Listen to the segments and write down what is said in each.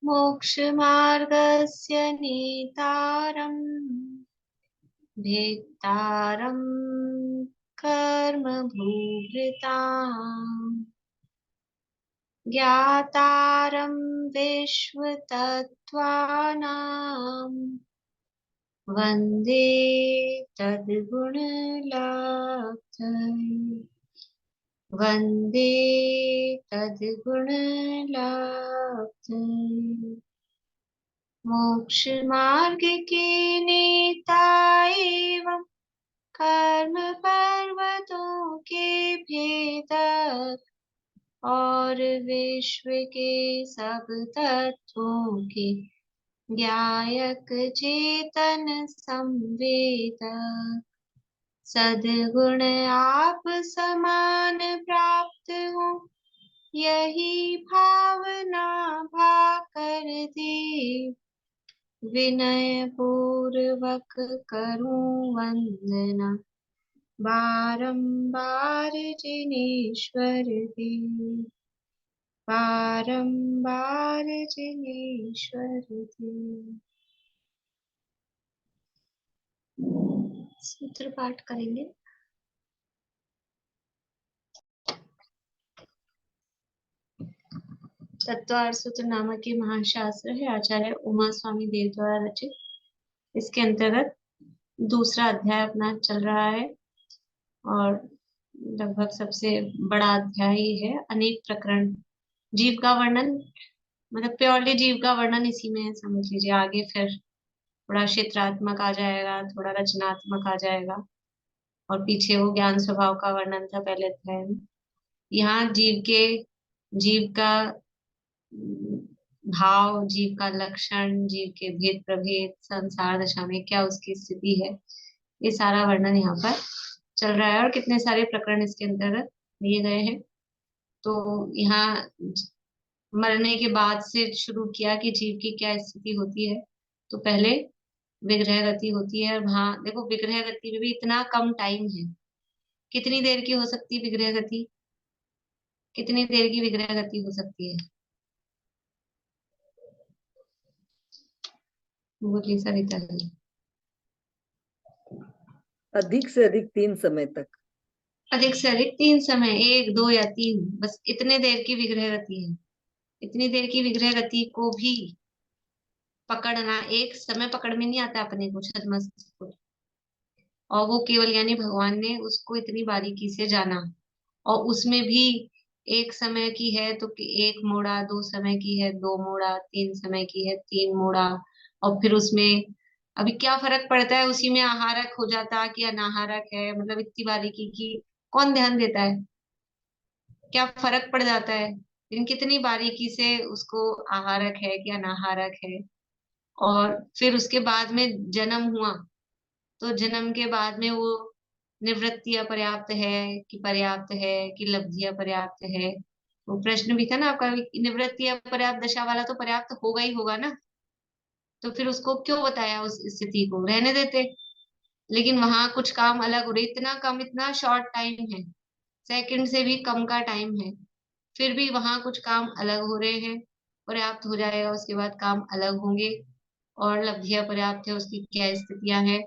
मोक्षमार्गस्य नेतारम् भेत्तारं कर्मभूभृताम् ज्ञातारं विश्वतत्त्वानां वन्दे तद्गुणलाब्धये वन्दे तद्गुणलाब्धये मोक्षमार्ग के नेता एवं कर्म पर्वतों के भेदक और विश्व के सब तत्वों के ज्ञायक चेतन संवेदक सद्गुण आप समान प्राप्त हो यही भावना भाकर दे विनय पूर्वक करूं वंदना बारंबार जिनेश्वर देव बारंबार जिनेश्वर देव। सूत्र पाठ करेंगे। तत्वार्थ सूत्र नामक के महाशास्त्र है, आचार्य उमा स्वामी देव द्वारा रचित। इसके अंतर्गत दूसरा अध्याय अपना चल रहा है और लगभग सबसे बड़ा अध्याय है। अनेक प्रकरण, जीव का वर्णन, मतलब प्योरली जीव का वर्णन इसी में है, समझ लीजिए। आगे फिर थोड़ा क्षेत्रात्मक आ जाएगा, थोड़ा रचनात्मक आ जाएगा, और पीछे वो ज्ञान स्वभाव का वर्णन था पहले अध्याय में। यहाँ जीव का भाव, जीव का लक्षण, जीव के भेद प्रभेद, संसार दशा में क्या उसकी स्थिति है, ये सारा वर्णन यहाँ पर चल रहा है। और कितने सारे प्रकरण इसके अंतर्गत दिए गए हैं। तो यहाँ मरने के बाद से शुरू किया कि जीव की क्या स्थिति होती है। तो पहले विग्रह गति होती है। और वहां देखो, विग्रह गति में भी इतना कम टाइम है। कितनी देर की हो सकती है विग्रह गति? कितनी देर की विग्रह गति हो सकती है? बोलिए सरिता जी। अधिक से अधिक 3 समय तक। अधिक से अधिक 3 समय, 1, 2 या 3, बस इतने देर की विग्रह गति है। इतनी देर की विग्रह गति को भी पकड़ना, एक समय पकड़ में नहीं आता अपने को, छद्मस्त को। और वो केवल यानी भगवान ने उसको इतनी बारीकी से जाना। और उसमें भी एक समय की है तो कि 1 मोड़ा, 2 समय की है 2 मोड़ा, 3 समय की है 3 मोड़ा। और फिर उसमें अभी क्या फर्क पड़ता है, उसी में आहारक हो जाता कि अनाहारक है, मतलब इतनी बारीकी की कौन ध्यान देता है? क्या फर्क पड़ जाता है, लेकिन कितनी बारीकी से उसको आहारक है कि अनाहारक है। और फिर उसके बाद में जन्म हुआ, तो जन्म के बाद में वो निवृत्ति अपर्याप्त है कि पर्याप्त है, कि लब्धि अपर्याप्त है। वो प्रश्न भी था ना आपका, निवृत्ति अपर्याप्त दशा वाला तो पर्याप्त होगा ही होगा ना। तो फिर उसको क्यों बताया, उस स्थिति को रहने देते। लेकिन वहां कुछ काम अलग हो रहे, इतना कम, इतना शॉर्ट टाइम है, सेकंड से भी कम का टाइम है, फिर भी वहां कुछ काम अलग हो रहे हैं। पर्याप्त हो जाएगा, उसके बाद काम अलग होंगे। और लब्धियां पर्याप्त है, उसकी क्या स्थितियां हैं,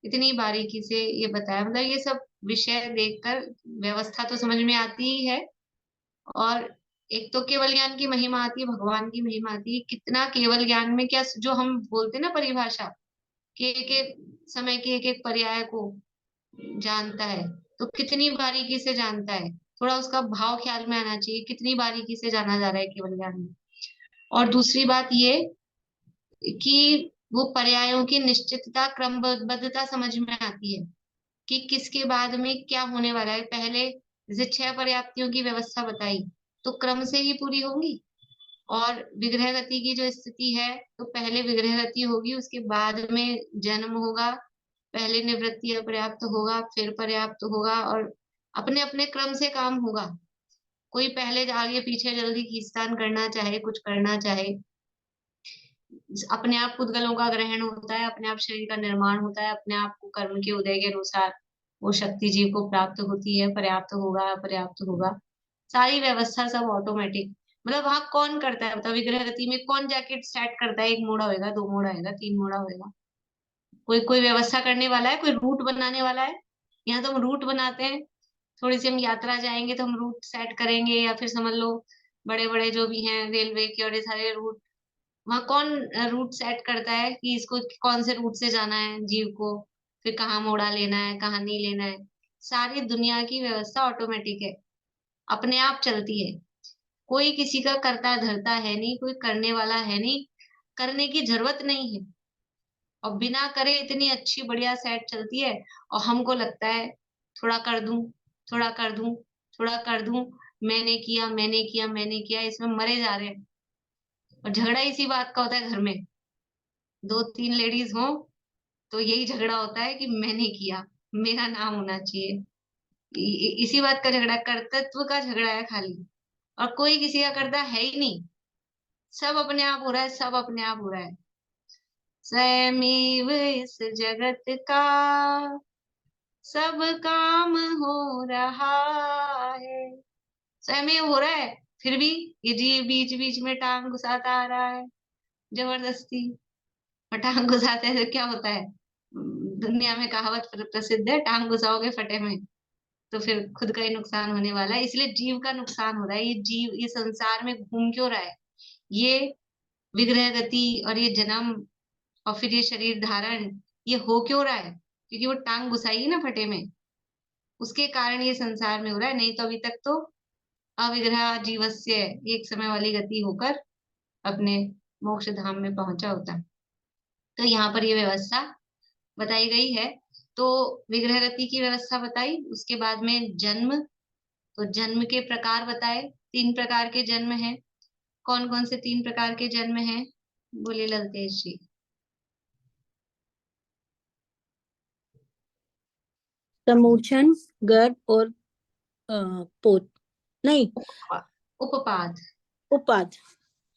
इतनी बारीकी से ये बताया। मतलब ये सब विषय देखकर व्यवस्था तो समझ में आती ही है। और एक तो केवल ज्ञान की महिमा आती है, भगवान की महिमा आती है। कितना केवल ज्ञान में क्या, जो हम बोलते हैं ना परिभाषा, कि एक एक समय के एक एक पर्याय को जानता है, तो कितनी बारीकी से जानता है। थोड़ा उसका भाव ख्याल में आना चाहिए, कितनी बारीकी से जाना जा रहा है केवल ज्ञान में। और दूसरी बात ये कि वो पर्यायों की निश्चितता, क्रमबद्धता समझ में आती है कि किसके बाद में क्या होने वाला है। पहले जैसे 6 पर्याप्तियों की व्यवस्था बताई, तो क्रम से ही पूरी होंगी। और विग्रह गति की जो स्थिति है, तो पहले विग्रह गति होगी, उसके बाद में जन्म होगा, पहले निवृत्ति अपर्याप्त होगा, फिर पर्याप्त होगा, और अपने अपने क्रम से काम होगा। कोई पहले आगे पीछे जल्दी खींचतान करना चाहे, कुछ करना चाहे, अपने आप पुद्गलों का ग्रहण होता है, अपने आप शरीर का निर्माण होता है, अपने आप को कर्म के उदय के अनुसार वो शक्ति जीव को प्राप्त होती है। पर्याप्त होगा, अपर्याप्त होगा, सारी व्यवस्था सब ऑटोमेटिक। मतलब वहां कौन करता है बताओ, विग्रह गति में कौन जाके स्टार्ट करता है? एक मोड़ा होएगा, दो मोड़ा होएगा, तीन मोड़ा होएगा, कोई कोई व्यवस्था करने वाला है, कोई रूट बनाने वाला है? यहाँ तो हम रूट बनाते हैं, थोड़ी सी हम यात्रा जाएंगे तो हम रूट सेट करेंगे, या फिर समझ लो बड़े बड़े जो भी हैं रेलवे के और ये सारे रूट, वहाँ कौन रूट सेट करता है कि इसको कौन से रूट से जाना है जीव को, फिर कहाँ मोड़ा लेना है, कहाँ नहीं लेना है? सारी दुनिया की व्यवस्था ऑटोमेटिक है, अपने आप चलती है। कोई किसी का करता धरता है नहीं, कोई करने वाला है नहीं, करने की जरूरत नहीं है। और बिना करे इतनी अच्छी बढ़िया सेट चलती है, और हमको लगता है थोड़ा कर दूं, थोड़ा कर दूं, थोड़ा कर दूं, मैंने किया, मैंने किया, मैंने किया, इसमें मरे जा रहे हैं। और झगड़ा इसी बात का होता है घर में, दो तीन लेडीज हो तो यही झगड़ा होता है कि मैंने किया, मेरा नाम होना चाहिए। इसी बात का झगड़ा, कर्तृत्व का झगड़ा है खाली। और कोई किसी का करता है ही नहीं, सब अपने आप हो रहा है, सब अपने आप हो रहा है। स्वयमेव इस जगत का सब काम हो रहा है, स्वयं हो रहा है, फिर भी ये जी बीच बीच में टांग घुसाता आ रहा है जबरदस्ती। और टांग घुसाते हैं तो क्या होता है? दुनिया में कहावत प्रसिद्ध है, टांग घुसाओगे फटे में, तो फिर खुद का ही नुकसान होने वाला है। इसलिए जीव का नुकसान हो रहा है। ये जीव ये संसार में घूम क्यों रहा है? ये विग्रह गति और ये जन्म और फिर ये शरीर धारण, ये हो क्यों रहा है? क्योंकि वो टांग घुसाई है ना फटे में, उसके कारण ये संसार में हो रहा है। नहीं तो अभी तक तो अविग्रह जीवस्य एक समय वाली गति होकर अपने मोक्ष धाम में पहुंचा होता। तो यहाँ पर ये व्यवस्था बताई गई है। तो विग्रह गति की व्यवस्था बताई, उसके बाद में जन्म, तो जन्म के प्रकार बताए, तीन प्रकार के जन्म हैं। कौन कौन से तीन प्रकार के जन्म हैं? बोले ललतेश जी। समूचन, गर्भ और पोत, नहीं, उपपाद। उपाद।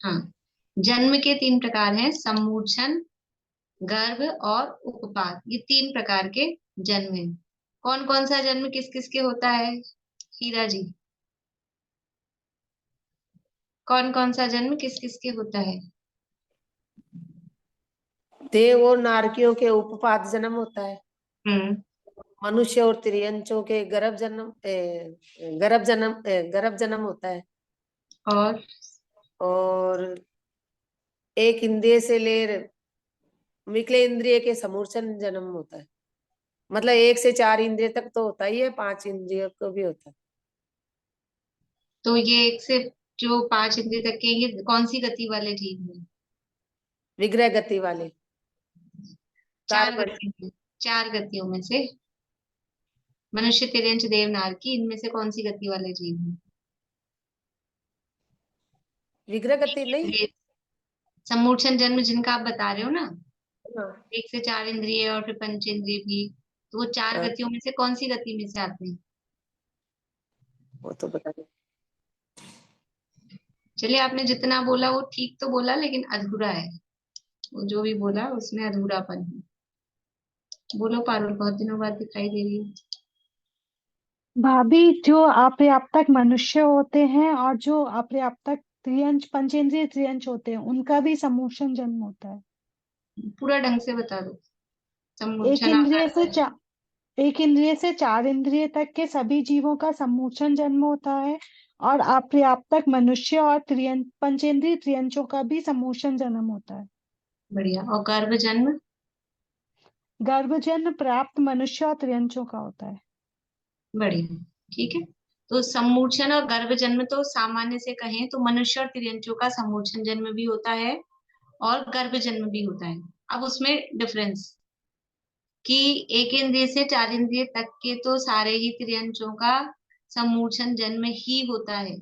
हाँ, जन्म के तीन प्रकार हैं, समूर्छन, गर्भ और उपपाद, ये तीन प्रकार के जन्म हैं। कौन कौन सा जन्म किस किस के होता है? हीरा जी, कौन कौन सा जन्म किस किस के होता है? देव और नारकियों के उपपाद जन्म होता है। हम्म। मनुष्य और त्रियंचों के गर्भ जन्म होता है। और एक इंद्रिय से लेकर विकले इंद्रिय के समूर्छन जन्म होता है। मतलब 1 से 4 इंद्रिय तक तो होता ही है, 5 इंद्रियों को भी होता है। तो ये एक से जो 5 इंद्रिय तक के, ये कौन सी गति वाले जीव हैं? विग्रह गति वाले चार कार्बन। गतियों में, चार गतियों में से मनुष्य, तिर्यंच, देव, नारकी, इनमें से कौन सी गति वाले जीव हैं? विग्रह गति नहीं। ये सम्मूर्छन जन्म जिनका आप बता रहे हो ना, हाँ, 1 से 4 इंद्रिय और फिर पंच इंद्रिय भी, तो वो चार हाँ, गतियों में से कौन सी गति में से आते हैं? वो तो बता दो। चलिए, आपने जितना बोला वो ठीक तो बोला, लेकिन अधूरा है। वो जो भी बोला उसमें अधूरापन है। बोलो पारुल, बहुत दिनों बाद दिखाई दे रही है। भाभी, जो अपर्याप्तक मनुष्य होते हैं और जो अपर्याप्तक त्रियंच पंचेंद्रिय त्रियंच होते हैं, उनका भी समूषण जन्म होता है। पूरा ढंग से बता दो। एक सम्मोचन इंद्रिय से आकार। चा, एक इंद्रिय से 4 इंद्रिय तक के सभी जीवों का समूषण जन्म होता है, और अपर्याप्तक मनुष्य और पंचेंद्रिय त्रियंचों का भी समूषण जन्म होता है। बढ़िया। और गर्भ जन्म? गर्भ जन्म प्राप्त मनुष्य और त्रियंचों का होता है। बढ़िया, ठीक है। तो सम्मूर्छन और गर्भ जन्म तो सामान्य से कहें तो मनुष्य और तिर्यंचों का सम्मूर्छन जन्म भी होता है और गर्भ जन्म भी होता है। अब उसमें डिफरेंस कि एक इंद्रिय से 4 इंद्रिय तक के तो सारे ही तिर्यंचों का सम्मूर्छन जन्म ही होता है।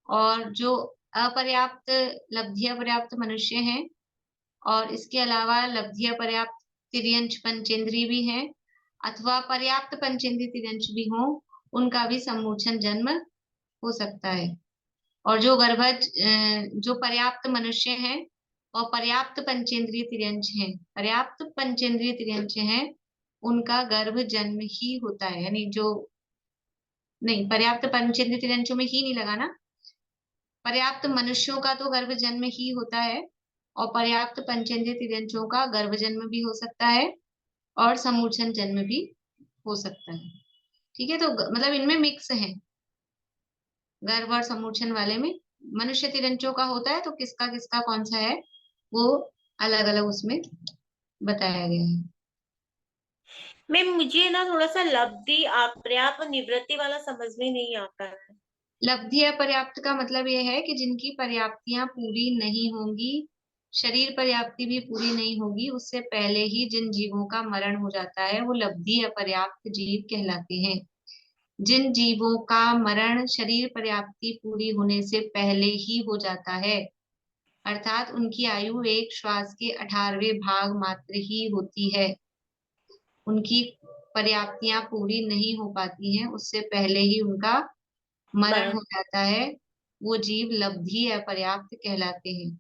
और जो अपर्याप्त लब्धि पर्याप्त मनुष्य हैं, और इसके अलावा लब्धि पर्याप्त तिर्यंच पंचेंद्रिय भी हैं, अथवा पर्याप्त पंचेंद्रिय तिर्यंच भी हो, उनका भी सम्मोचन जन्म हो सकता है। और जो जो पर्याप्त मनुष्य हैं और पर्याप्त पंचेंद्रिय तिर्यंच हैं, पर्याप्त पंचेंद्रिय तिर्यंच हैं, उनका गर्भ जन्म ही होता है। यानी जो नहीं, पर्याप्त पंचेंद्रिय तिर्यंचों में ही नहीं लगा ना, पर्याप्त मनुष्यों का तो गर्भ जन्म ही होता है, और पर्याप्त पंचेंद्रिय तिर्यंचों का गर्भ जन्म भी हो सकता है और समूर्छन जन्म भी हो सकता है। ठीक है, तो मतलब इनमें मिक्स है, गर्भ और समूर्छन वाले में मनुष्य तिरंचों का होता है, तो किसका किसका कौन सा है वो अलग अलग उसमें बताया गया है। मैम मुझे ना थोड़ा सा लब्धि अपर्याप्त और निवृत्ति वाला समझ में नहीं आता है। लब्धि अपर्याप्त का मतलब यह है कि जिनकी पर्याप्तियां पूरी नहीं होंगी, शरीर पर्याप्ति भी पूरी नहीं होगी, उससे पहले ही जिन जीवों का मरण हो जाता है वो लब्धि अपर्याप्त जीव कहलाते हैं। जिन जीवों का मरण शरीर पर्याप्ति पूरी होने से पहले ही हो जाता है, अर्थात उनकी आयु एक श्वास के 18वें भाग मात्र ही होती है, उनकी पर्याप्तियां पूरी नहीं हो पाती हैं, उससे पहले ही उनका मरण हो जाता है, वो जीव लब्धि अपर्याप्त कहलाते हैं।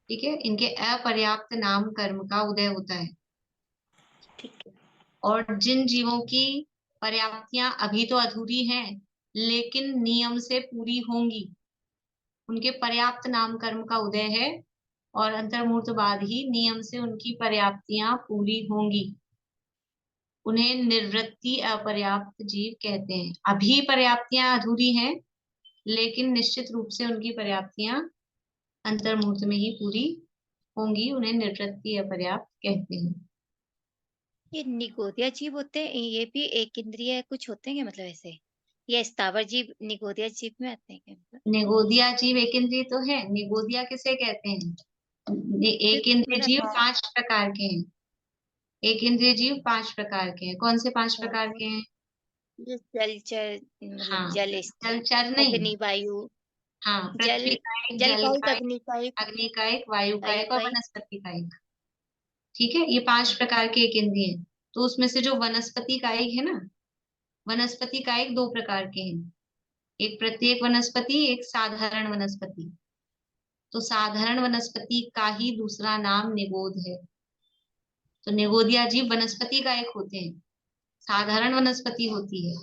ठीक है, इनके अपर्याप्त नाम कर्म का उदय होता है। ठीक है। और जिन जीवों की पर्याप्तियां अभी तो अधूरी हैं लेकिन नियम से पूरी होंगी, उनके पर्याप्त नाम कर्म का उदय है और अंतर्मुहूर्त बाद ही नियम से उनकी पर्याप्तियां पूरी होंगी, उन्हें निर्वृत्ति अपर्याप्त जीव कहते हैं। अभी पर्याप्तियां अधूरी हैं लेकिन निश्चित रूप से उनकी पर्याप्तियां अंतर्मुहूर्त में ही पूरी होंगी, उन्हें निर्वृत्ति अपर्याप्त कहते हैं। ये निगोदिया जीव होते हैं, ये भी एक इंद्रिय कुछ होते हैं क्या, मतलब ऐसे, या स्थावर जीव निगोदिया जीव में आते हैं क्या मतलब? निगोदिया जीव एक इंद्रिय तो है, निगोदिया किसे कहते हैं? एक इंद्रिय जीव 5 प्रकार के हैं, एक इंद्रिय जीव 5 प्रकार के हैं। कौन से 5 प्रकार के हैं? जो जलचर, मतलब हाँ, जल, जलचर नहीं, अग्नि, वायु, हाँ, जल, पृथ्वी का एक, जल जल का का एक, एक, अग्नि का एक, अग्नि का एक, वायु का वायु एक और का एक। वनस्पति का एक। ठीक है, ये 5 प्रकार के एक इंद्रिय हैं। तो उसमें से जो वनस्पति कायिक है ना, वनस्पति कायिक 2 प्रकार के हैं, एक प्रत्येक वनस्पति, एक साधारण वनस्पति। तो साधारण वनस्पति का ही दूसरा नाम निगोद है। तो निगोदिया जीव वनस्पति कायिक होते हैं, साधारण वनस्पति होती है।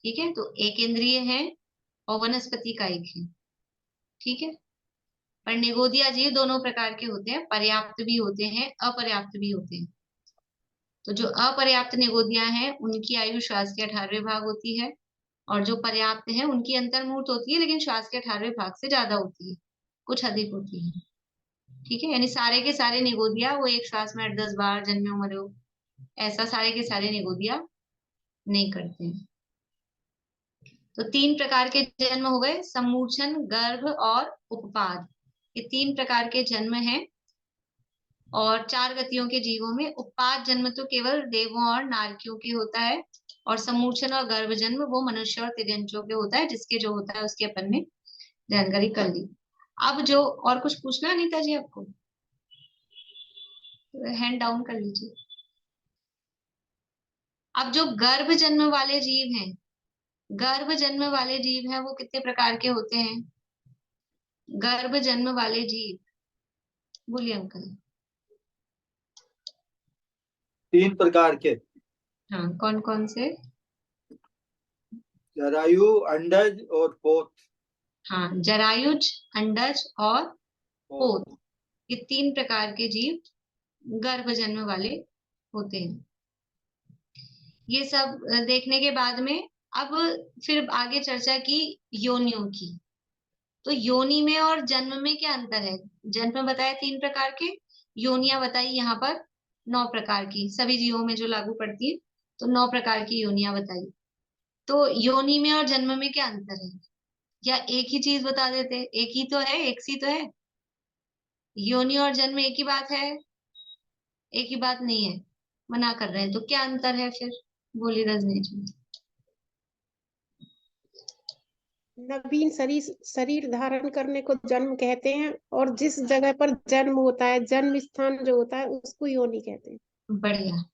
ठीक है, तो एक इंद्रिय है और वनस्पति कायिक है। ठीक है, पर निगोदिया जीव दोनों प्रकार के होते हैं, पर्याप्त भी होते हैं, अपर्याप्त भी होते हैं। तो जो अपर्याप्त निगोदिया हैं उनकी आयु श्वास के 18वें भाग होती है, और जो पर्याप्त है उनकी अंतर्मुहूर्त होती है लेकिन श्वास के 18वें भाग से ज्यादा होती है, कुछ अधिक होती है। ठीक है, यानी सारे के सारे निगोदिया वो एक श्वास में 8-10 बार जन्मे मरे हो, ऐसा सारे के सारे निगोदिया नहीं करते हैं। तो 3 प्रकार के जन्म हो गए, समूर्छन, गर्भ और उपपाद। ये 3 प्रकार के जन्म हैं। और 4 गतियों के जीवों में उपपाद जन्म तो केवल देवों और नारकियों के होता है, और समूर्छन और गर्भ जन्म वो मनुष्य और तिर्यंचों के होता है, जिसके जो होता है उसकी अपन ने जानकारी कर ली। अब जो और कुछ पूछना है अनीता जी आपको, हैंड डाउन कर लीजिए। अब जो गर्भ जन्म वाले जीव हैं, गर्भ जन्म वाले जीव हैं वो कितने प्रकार के होते हैं? गर्भ जन्म वाले जीव बोलिए अंकल। 3 प्रकार के। हाँ, कौन कौन से? जरायु, अंडज और पोत। हाँ, जरायुज, अंडज और पोत, ये 3 प्रकार के जीव गर्भ जन्म वाले होते हैं। ये सब देखने के बाद में अब फिर आगे चर्चा की योनियों की। तो योनि में और जन्म में क्या अंतर है? जन्म में बताया 3 प्रकार के, योनियां बताई यहाँ पर 9 प्रकार की, सभी जीवों में जो लागू पड़ती है, तो 9 प्रकार की योनियां बताई। तो योनि में और जन्म में क्या अंतर है? या एक ही चीज बता देते, एक ही तो है, एक सी तो है। योनि और जन्म एक ही बात है? एक ही बात नहीं है, मना कर रहे हैं, तो क्या अंतर है फिर? बोली रजनीश जी। नवीन शरीर धारण करने को जन्म कहते हैं, और जिस जगह पर जन्म होता है, जन्म स्थान जो होता है, उसको योनि कहते हैं। बढ़िया,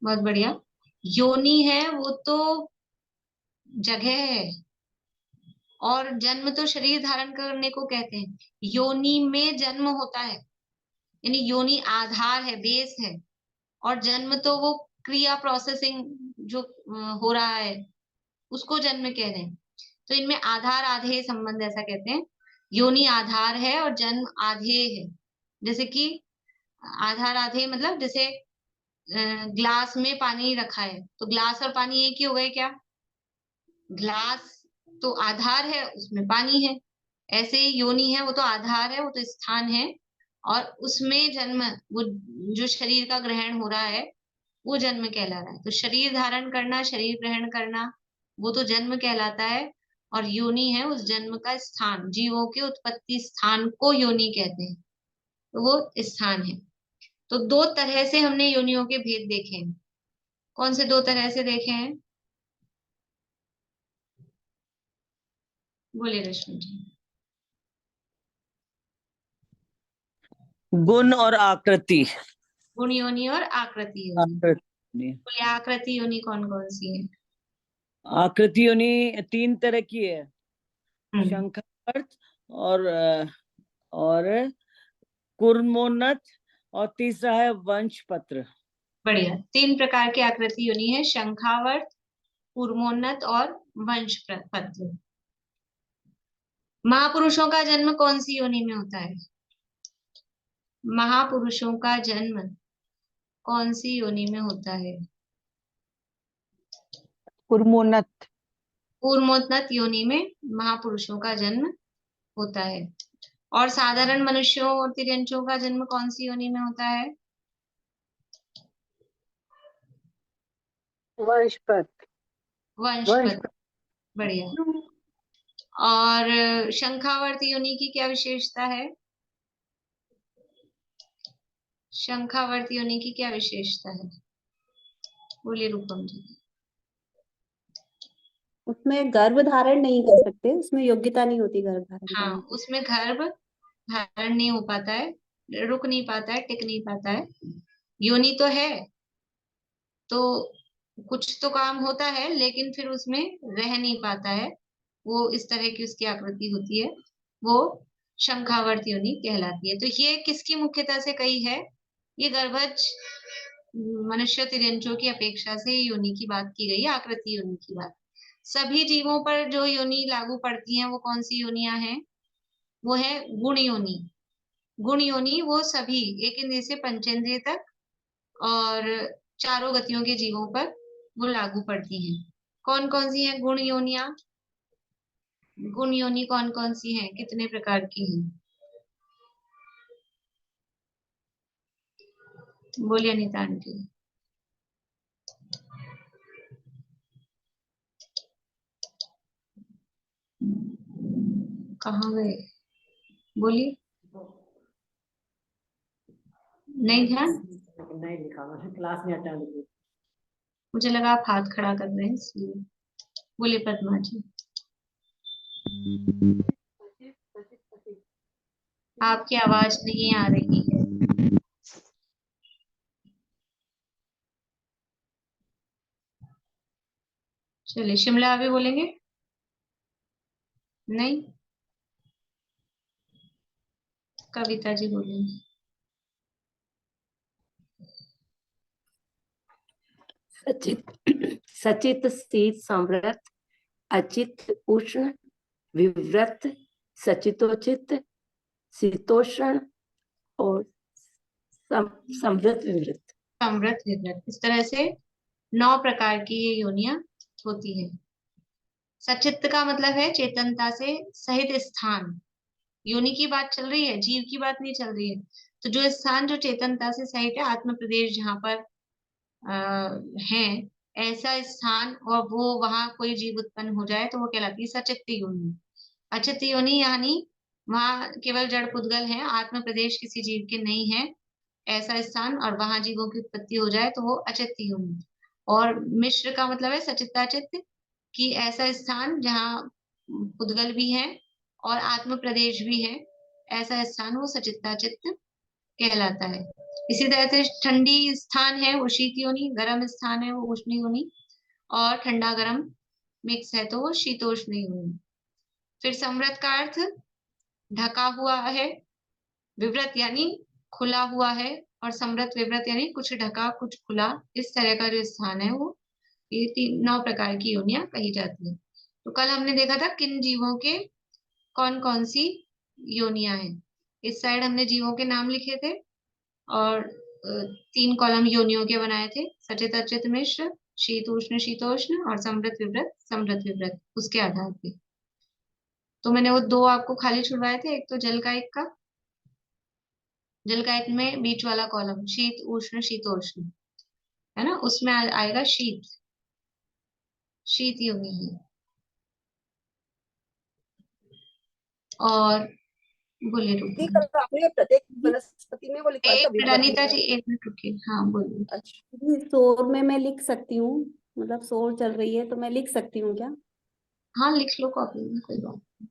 बहुत बढ़िया। योनि है वो तो जगह है, और जन्म तो शरीर धारण करने को कहते हैं। योनि में जन्म होता है, यानी योनि आधार है, बेस है, और जन्म तो वो क्रिया प्रोसेसिंग जो हो रहा है उसको जन्म कह रहे हैं। तो इनमें आधार आधेय संबंध ऐसा कहते हैं। योनि आधार है और जन्म आधेय है। जैसे कि आधार आधेय मतलब जैसे ग्लास में पानी रखा है तो ग्लास और पानी एक ही हो गए क्या? ग्लास तो आधार है, उसमें पानी है। ऐसे ही योनि है, वो तो आधार है, वो तो स्थान है, और उसमें जन्म, वो जो शरीर का ग्रहण हो रहा है वो जन्म कहला रहा है। तो शरीर धारण करना, शरीर ग्रहण करना, वो तो जन्म कहलाता है। और योनि है उस जन्म का स्थान, जीवों के उत्पत्ति स्थान को योनि कहते हैं, तो वो स्थान है। तो दो तरह से हमने योनियों के भेद देखे हैं। कौन से दो तरह से देखे हैं? बोलिए रश्मि जी। गुण और आकृति। गुण योनि और आकृति योनि। आकृति बोलिए आकृति योनि कौन कौन सी है? आकृति योनि 3 तरह की है, हम्म, शंखावर्त और कूर्मोन्नत, और तीसरा है वंशपत्र। बढ़िया। 3 प्रकार की आकृति योनि है, शंखावर्त, कूर्मोन्नत और वंश पत्र। महापुरुषों का जन्म कौन सी योनि में होता है? महापुरुषों का जन्म कौन सी योनि में होता है? कूर्मोन्नत। कूर्मोन्नत योनि में महापुरुषों का जन्म होता है। और साधारण मनुष्यों और तिर्यंचों का जन्म कौन सी योनि में होता है? वंशपत। वंशपत। बढ़िया। और शंखावर्ती योनि की क्या विशेषता है? शंखावर्ती योनि की क्या विशेषता है? बोलिए रूपम जी। उसमें गर्भ धारण नहीं कर सकते, उसमें योग्यता नहीं होती गर्भ धारण हाँ, करने की। उसमें गर्भ धारण नहीं हो पाता है, रुक नहीं पाता है, टिक नहीं पाता है। योनि तो है, तो कुछ तो काम होता है, लेकिन फिर उसमें रह नहीं पाता है। वो इस तरह की उसकी आकृति होती है, वो शंखावर्त योनि कहलाती है। तो ये किसकी मुख्यता से कही है? ये गर्भज मनुष्य तिर्यंचों की अपेक्षा से योनि की बात की गई है, आकृति योनि की बात। सभी जीवों पर जो योनि लागू पड़ती हैं वो कौन सी योनियां हैं? वो है गुण योनि। गुण योनि वो सभी एक इंद्रिय से पंचेंद्रिय तक और चारों गतियों के जीवों पर वो लागू पड़ती हैं। कौन कौन सी हैं गुण योनियां? गुण योनि कौन कौन सी हैं, कितने प्रकार की हैं? बोलिए अनीता आंटी। कहाँ गए? बोलिए। नहीं ध्यान? नहीं लिखा, क्लास में अटेंड की। मुझे लगा आप हाथ खड़ा कर रहे हैं इसलिए। बोलिए पद्मा जी। आपकी आवाज नहीं आ रही है। चलिए शिमला अभी बोलेंगे? नहीं? कविता जी बोलेंगे। सचित शीत संवृत, अचित उष्ण विवृत, सचितोचित शीतोष्ण और संवृत विवृत। समृत विवृत, इस तरह से 9 प्रकार की ये योनियां होती है। सचित्त का मतलब है चेतनता से सहित स्थान। योनि की बात चल रही है, जीव की बात नहीं चल रही है। तो जो स्थान जो चेतनता से सहित है, आत्म प्रदेश जहाँ पर है, ऐसा स्थान, और वो वहां कोई जीव उत्पन्न हो जाए तो वो कहलाती है सचित्त योनि। अचित्त योनि यानी वहां केवल जड़ पुद्गल है, आत्म प्रदेश किसी जीव के नहीं है, ऐसा स्थान, और वहां जीवों की उत्पत्ति हो जाए तो वो अचित्त योनि। और मिश्र का मतलब है सचित्ताचित्त, कि ऐसा स्थान जहाँ पुद्गल भी है और आत्म प्रदेश भी है, ऐसा स्थान वो सचित्ताचित्त कहलाता है। इसी तरह से ठंडी स्थान है वो शीत योनि, गर्म स्थान है वो उष्ण योनि, और ठंडा गर्म मिक्स है तो वो शीतोष्ण योनि। फिर समृत का अर्थ ढका हुआ है, विवृत यानी खुला हुआ है, और समृत विवृत यानी कुछ ढका कुछ खुला, इस तरह का जो स्थान है वो ये 9 प्रकार की योनियां कही जाती है। तो कल हमने देखा था किन जीवों के कौन कौन सी योनियां हैं। इस साइड हमने जीवों के नाम लिखे थे और 3 कॉलम योनियों के बनाए थे, सचेत अचेत मिश्र, शीत उष्ण शीतोष्ण और समृत विवृत उसके आधार पे। तो मैंने वो 2 आपको खाली छुड़वाए थे, एक तो जल का एक का। जल का एक में बीच वाला कॉलम शीत उष्ण शीतोष्ण है ना, उसमें आएगा शीत, शीत योनि है। और बोलिए दीदी रुको कल आपने प्रत्येक वनस्पति में वो लिखवाया था एक मिनट विवृत अनीता जी, लिखवाया। एक मिनट रुकिए। हाँ बोलिए। अच्छा दीदी, शोर में मैं लिख सकती हूँ, मतलब शोर चल रही है तो मैं लिख सकती हूँ क्या? हाँ लिख लो कॉपी में, कोई बात नहीं।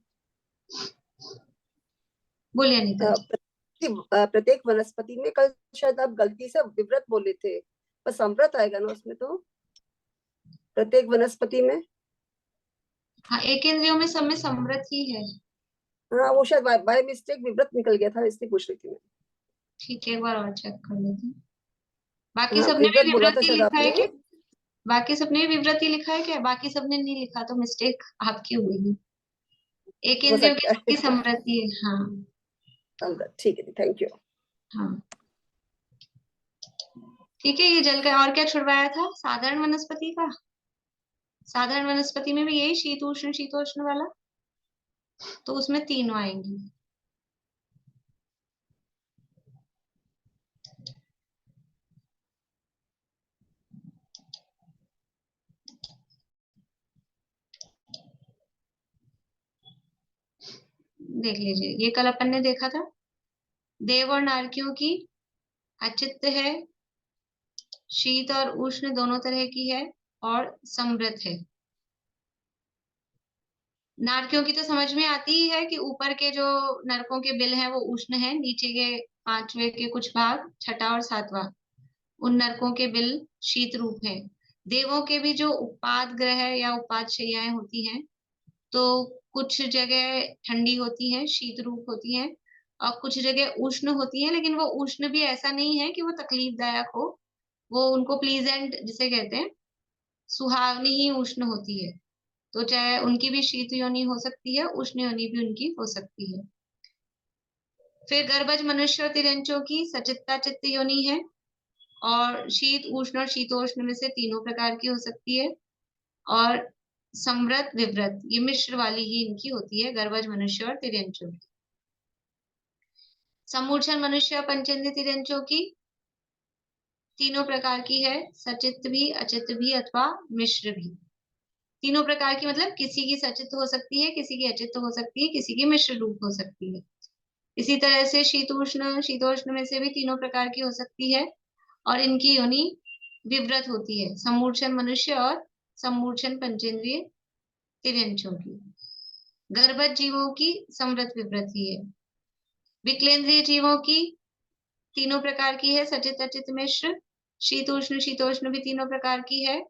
बोलिए अनीता जी। प्रत्येक वनस्पति में कल शायद आप गलती से विवृत बोले थे, पर समृत आएगा ना उसमें तो, प्रत्येक वनस्पति में। हाँ एक इंद्रियों में सब में समृत ही है। हाँ वो शायद बाय मिस्टेक विवृत निकल गया था, इसलिए पूछ रही थी मैं। ठीक है, एक बार और चेक कर लेते हैं। बाकी हाँ सबने विवृत भी बोला विवृत था ही शायद लिखा है आपने। क्या? बाकी सबने भी विवृत ही लिखा है क्या? बाकी सबने नहीं लिखा तो मिस्टेक आपकी हुई। एक हो इंद्रियों की सकता सबकी है। समृद्धि है। हाँ समृत, ठीक है, थैंक यू। हाँ ठीक है। ये जल का और क्या छुड़वाया था? साधारण वनस्पति का। साधारण वनस्पति में भी यही शीत उष्ण शीतोष्ण वाला, तो उसमें 3 आएंगी। देख लीजिए, ये कल अपन ने देखा था। देव और नारकियों की अचित्त है, शीत और उष्ण दोनों तरह की है और समृद्ध है। नारकियों की तो समझ में आती ही है कि ऊपर के जो नरकों के बिल हैं वो उष्ण है, नीचे के 5वें के कुछ भाग 6वां और 7वां उन नरकों के बिल शीत रूप है। देवों के भी जो उपाद ग्रह या उपाद शैयाएं होती हैं, तो कुछ जगह ठंडी होती हैं, शीत रूप होती हैं, और कुछ जगह उष्ण होती हैं, लेकिन वो उष्ण भी ऐसा नहीं है कि वो तकलीफदायक हो। वो उनको प्लीजेंट जिसे कहते हैं, सुहावनी ही उष्ण होती है। तो चाहे उनकी भी शीत योनि हो सकती है, उष्ण योनि भी उनकी हो सकती है। फिर गर्भज मनुष्य और तिरंचों की सचित्ता चित्त योनि है, और शीत उष्ण और शीतोष्ण में से तीनों प्रकार की हो सकती है। और समृत विवृत ये मिश्र वाली ही इनकी होती है, गर्भज मनुष्य और तिरंचों की। समूर्छन मनुष्य और पंचेंद्रिय तिरंचों की तीनों प्रकार की है, सचित्त भी अचित्त भी अथवा मिश्र भी। तीनों प्रकार की मतलब किसी की सचित्त हो सकती है, किसी की अचित्त हो सकती है, किसी की मिश्र रूप हो सकती है। इसी तरह से शीतोष्ण शीतोष्ण में से भी तीनों प्रकार की हो सकती है, और इनकी योनि विवृत होती है, समूर्छन मनुष्य और समूर्छन पंचेंद्रिय तिर्यंचों की। गर्भज जीवों की समृत विवृत ही है। विकलेंद्रिय जीवों की तीनों प्रकार की है, सचित अचित मिश्र। शीतोष्ण शीतोष्ण भी तीनों प्रकार की है,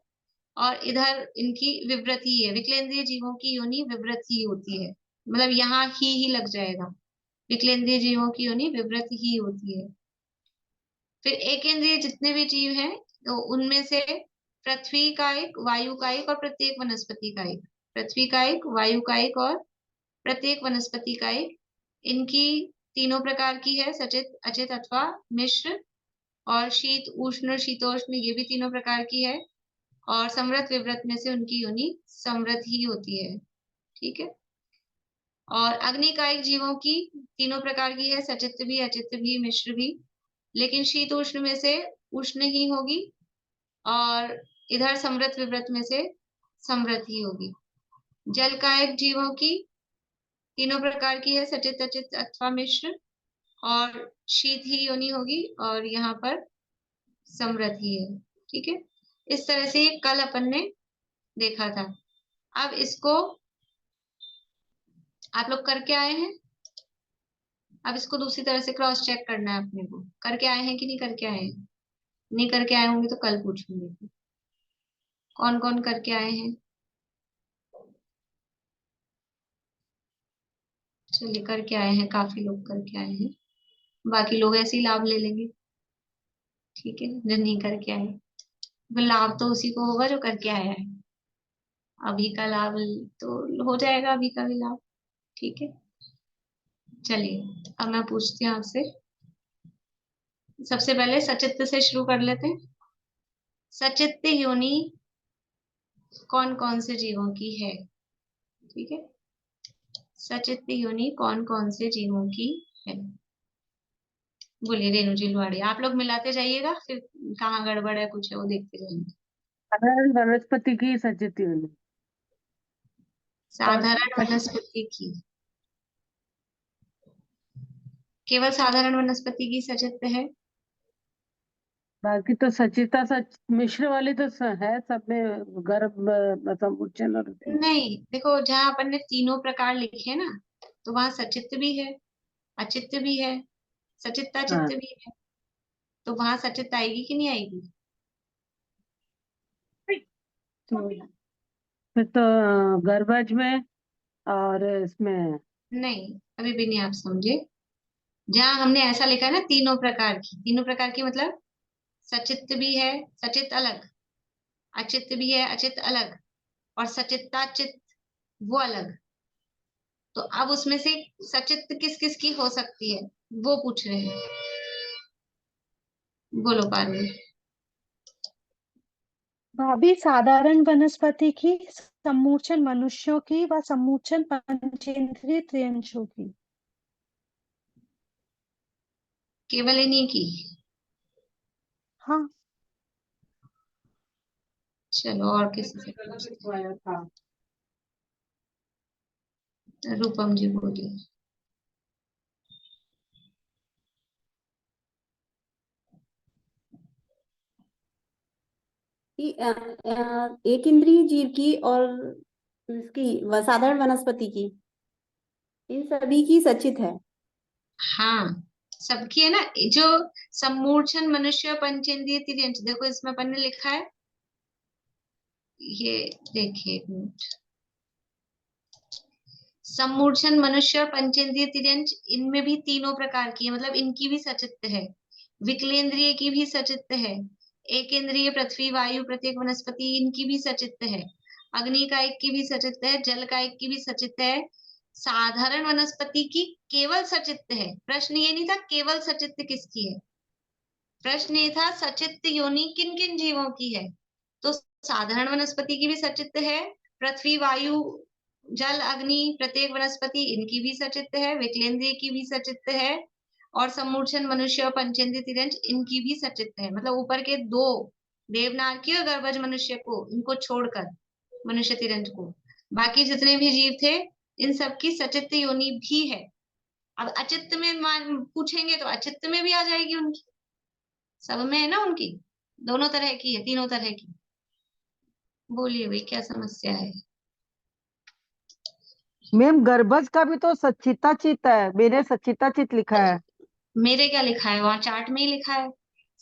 और इधर इनकी विवृत ही है। विकलेंद्रिय जीवों की योनि विवृत ही होती है, मतलब यहाँ ही लग जाएगा, विकलेंद्रिय जीवों की योनि विवृत ही होती है। फिर एक इंद्रिय जितने भी जीव हैं, तो उनमें से पृथ्वी का एक, वायु का एक और प्रत्येक वनस्पति का एक, पृथ्वी का एक, वायु का एक और प्रत्येक वनस्पति का एक, इनकी तीनों प्रकार की है, सचित अचित अथवा मिश्र। और शीत उष्ण शीतोष्ण ये भी तीनों प्रकार की है, और समृत विवृत में से उनकी योनि समृत ही होती है। ठीक है। और अग्निकायिक जीवों की तीनों प्रकार की है, सचित भी अचित भी मिश्र भी, लेकिन शीत उष्ण में से उष्ण ही होगी, और इधर समृत विवृत में से समृत ही होगी। जलकायक जीवों की तीनों प्रकार की है, सचित अचित अथवा मिश्र, और शीत ही योनि होगी, और यहाँ पर समृत ही है। ठीक है। इस तरह से ये कल अपन ने देखा था। अब इसको आप लोग करके आए हैं, अब इसको दूसरी तरह से क्रॉस चेक करना है अपने को, करके आए हैं कि नहीं करके आए हैं। नहीं करके आए होंगे तो कल पूछूंगी कौन कौन करके आए हैं। चलिए करके आए हैं, काफी लोग करके आए हैं, बाकी लोग ऐसे ही लाभ ले लेंगे। ठीक है, जो नहीं करके आए, वो लाभ तो उसी को होगा जो करके आया है। अभी का लाभ तो हो जाएगा, अभी का भी लाभ। ठीक है, चलिए अब मैं पूछती हूँ आपसे। सबसे पहले सचित्त से शुरू कर लेते हैं। सचित्त योनि कौन कौन से जीवों की है? ठीक है, सचित्त योनि कौन कौन से जीवों की है? बोलिए रेणु जी लुहाड़ी। आप लोग मिलाते जाइएगा, फिर कहाँ गड़बड़ है कुछ है वो देखते जाएंगे। साधारण वनस्पति की सचित योनि। साधारण वनस्पति की, केवल साधारण वनस्पति की सचित्त है? बाकी तो सचिता सच मिश्र वाली तो है सब में, गर्भ समुच्चन और नहीं, देखो जहाँ अपन ने तीनों प्रकार लिखे ना, तो वहां सचित्त भी है, अचित्त भी है, सचित्ता हाँ। चित्त भी है। तो वहां सचित्त आएगी कि नहीं आएगी? फिर तो गर्भज में और इसमें नहीं, अभी भी नहीं आप समझे। जहाँ हमने ऐसा लिखा है ना तीनों प्रकार की, तीनों प्रकार की मतलब सचित्त भी है, सचित्त अलग, अचित्त भी है, अचित्त अलग, और सचित्ता चित्त वो अलग। तो अब उसमें से सचित्त किस किस की हो सकती है वो पूछ रहे हैं। बोलो पारुल। भाभी साधारण वनस्पति की, समूचन मनुष्यों की व समूचन पंचेंद्रिय त्रियंशों की। केवल इन्हीं की? हाँ। चलो और किसी से पूछते हैं। रूपम जी बोलिए। कि एक इंद्रिय जीव की और इसकी साधारण वनस्पति की, इन सभी की सचित है। हाँ, सबकी है ना। जो समूर्छन मनुष्य पंचेंद्रिय तिर्यंच, देखो इसमें अपन ने लिखा है, ये देखिए एक मिनट। समूर्छन मनुष्य पंचेंद्रिय तिर्यंच, इनमें भी तीनों प्रकार की है, मतलब इनकी भी सचित्त है। विकलेंद्रिय की भी सचित्त है। एक इंद्रिय पृथ्वी वायु प्रत्येक वनस्पति, इनकी भी सचित्त है। अग्नि कायिक की भी सचित्त है, जल कायिक की भी सचित्त है। साधारण वनस्पति की केवल सचित्त है। प्रश्न ये नहीं था केवल सचित्त किसकी है, प्रश्न ये था सचित्त योनि किन किन जीवों की है। तो साधारण वनस्पति की भी सचित्त है, पृथ्वी वायु जल अग्नि प्रत्येक वनस्पति इनकी भी सचित्त है, विकलेंद्रिय की भी सचित्त है, और समूर्छन मनुष्य और पंचेंद्रिय तिर्यंच इनकी भी सचित्त है। मतलब ऊपर के दो, देवनारकी और गर्भज मनुष्य को, इनको छोड़कर मनुष्य तिर्यंच को, बाकी जितने भी जीव थे इन सबकी सचित्त योनि भी है। अब अचित्त में पूछेंगे तो अचित्त में भी आ जाएगी उनकी, सब में है ना उनकी, दोनों तरह की है, तीनों तरह की। बोलिए भाई क्या समस्या है? मैम गर्भज का भी तो सचिता चित है, मैंने सचिता चित लिखा है। मेरे क्या लिखा है? वहां चार्ट में ही लिखा है।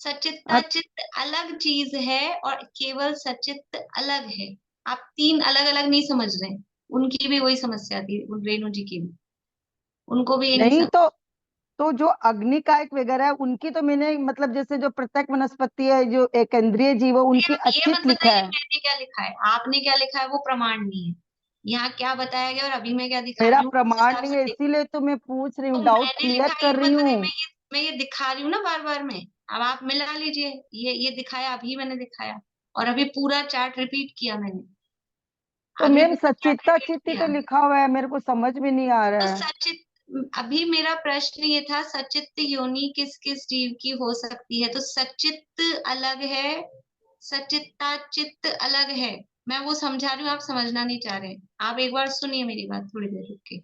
सचित्ता चित्त अलग चीज है और केवल सचित्त अलग है। आप तीन अलग अलग नहीं समझ रहे हैं। उनकी भी वही समस्या थी, उन रेणु जी की भी, उनको भी ये नहीं नहीं समझ। तो जो अग्निकायक वगैरह है उनकी तो मैंने मतलब जैसे जो प्रत्येक वनस्पति है जो एक इंद्रिय जीव है उनकी ये मत अचित लिखा बताइए है। मैंने क्या लिखा है, आपने क्या लिखा है वो प्रमाण नहीं है। यहाँ क्या बताया गया और अभी मैं क्या दिखा मेरा रही हूँ उस प्रमाण हिसाब नहीं से है, देखिए। इसीलिए तो मैं पूछ रही तो हूँ, डाउट मैंने क्लियर लिखा ये कर रही पता नहीं, हूँ। मैं ये दिखा रही हूँ ना बार बार में। अब आप मिला लीजिए, ये दिखाया, अभी मैंने दिखाया, और अभी पूरा चार्ट रिपीट किया मैंने, तो अभी मैम पूरा चार्ट सचिता रिपीट चित्ती किया। तो लिखा हुआ है, मेरे को समझ में नहीं आ तो रहा है। सचित, अभी मेरा प्रश्न ये था सचित्त योनि किस किस जीव की हो सकती है। तो सचित्त अलग है, सचित्ता चित्त अलग है। मैं वो समझा रही हूँ, आप समझना नहीं चाह रहे। आप एक बार सुनिए मेरी बात थोड़ी देर रुक के।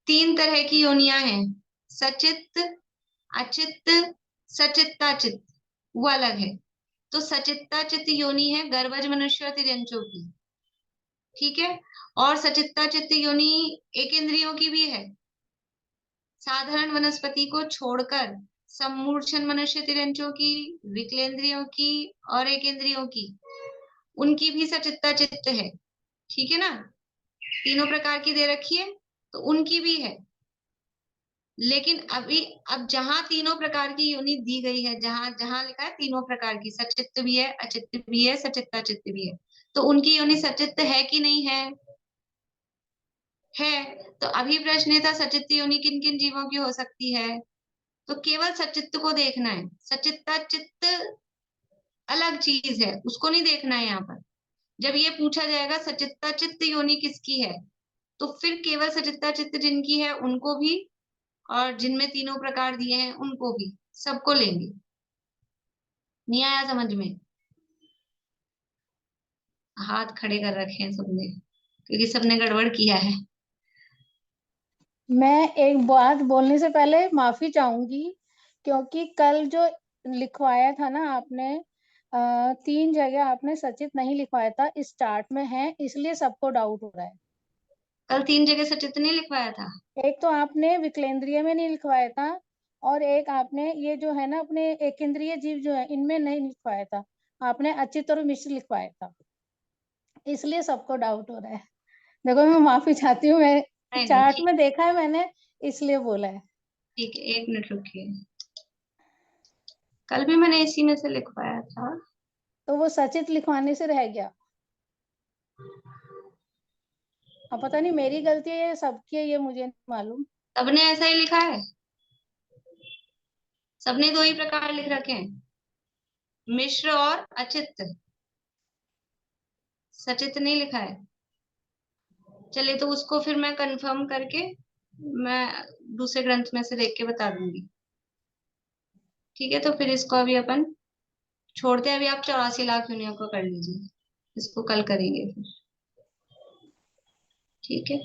तीन तरह की योनियां हैं, सचित्त, अचित्त, सचित्ताचित्त, वो अलग है। तो सचित्ताचित्त योनि है गर्भज मनुष्य और तिर्यंचों की, ठीक है। और सचित्ताचित्त योनि एक इंद्रियों की भी है, साधारण वनस्पति को छोड़कर समूर्छन मनुष्य तिर्यंचों की, विकलेंद्रियों की और एक इंद्रियों की, उनकी भी सचित्ताचित्त है, ठीक है ना। तीनों प्रकार की दे रखी है तो उनकी भी है। लेकिन अभी अब जहां तीनों प्रकार की यूनिट दी गई है, जहां जहां लिखा है तीनों प्रकार की, सचित्त भी है, अचित्त भी है, सचित्ताचित्त भी है, तो उनकी योनि सचित्त है कि नहीं है? है। तो अभी प्रश्न ये था सचित्त योनि किन किन जीवों की हो सकती है, तो केवल सचित्त को देखना है। सचित्ता चित्त अलग चीज है, उसको नहीं देखना है यहाँ पर। जब ये पूछा जाएगा सचित्ता चित्त योनि किसकी है, तो फिर केवल सचित्ता चित्त जिनकी है उनको भी, और जिनमें तीनों प्रकार दिए हैं उनको भी, सबको लेंगे। नहीं आया समझ में? हाथ खड़े कर रखे हैं सबने, क्योंकि सबने गड़बड़ किया है। मैं एक बात बोलने से पहले माफी चाहूंगी, क्योंकि कल जो लिखवाया था ना आपने, 3 जगह आपने सचित नहीं लिखवाया था, स्टार्ट में है, इसलिए सबको डाउट हो रहा है। कल 3 जगह सचित्त नहीं लिखवाया था? एक तो आपने विकलेंद्रिय में नहीं लिखवाया था, और एक आपने ये जो है ना अपने एकेंद्रीय जीव जो है इनमें नहीं लिखवाया था, आपने अच्युत और मिश्र लिखवाया था, इसलिए सबको डाउट हो रहा है। देखो मैं माफी चाहती हूँ, मैं नहीं नहीं, चार्ट ठीक, में देखा है मैंने, इसलिए बोला है। ठीक है, 1 मिनट रुकिए। कल भी मैंने इसी में से लिखवाया था। तो वो सचित लिखवाने से रह गया। अब पता नहीं मेरी गलती है या सबकी है, ये मुझे नहीं मालूम। सबने ऐसा ही लिखा है, सबने 2 ही प्रकार लिख रखे हैं, मिश्र और अचित्त, सचित्त नहीं लिखा है। चलिए, तो उसको फिर मैं कंफर्म करके मैं दूसरे ग्रंथ में से देख के बता दूंगी। ठीक है, तो फिर इसको अभी अपन छोड़ते हैं। अभी आप 84 लाख यूनियन को कर लीजिए, इसको कल करेंगे फिर। ठीक है,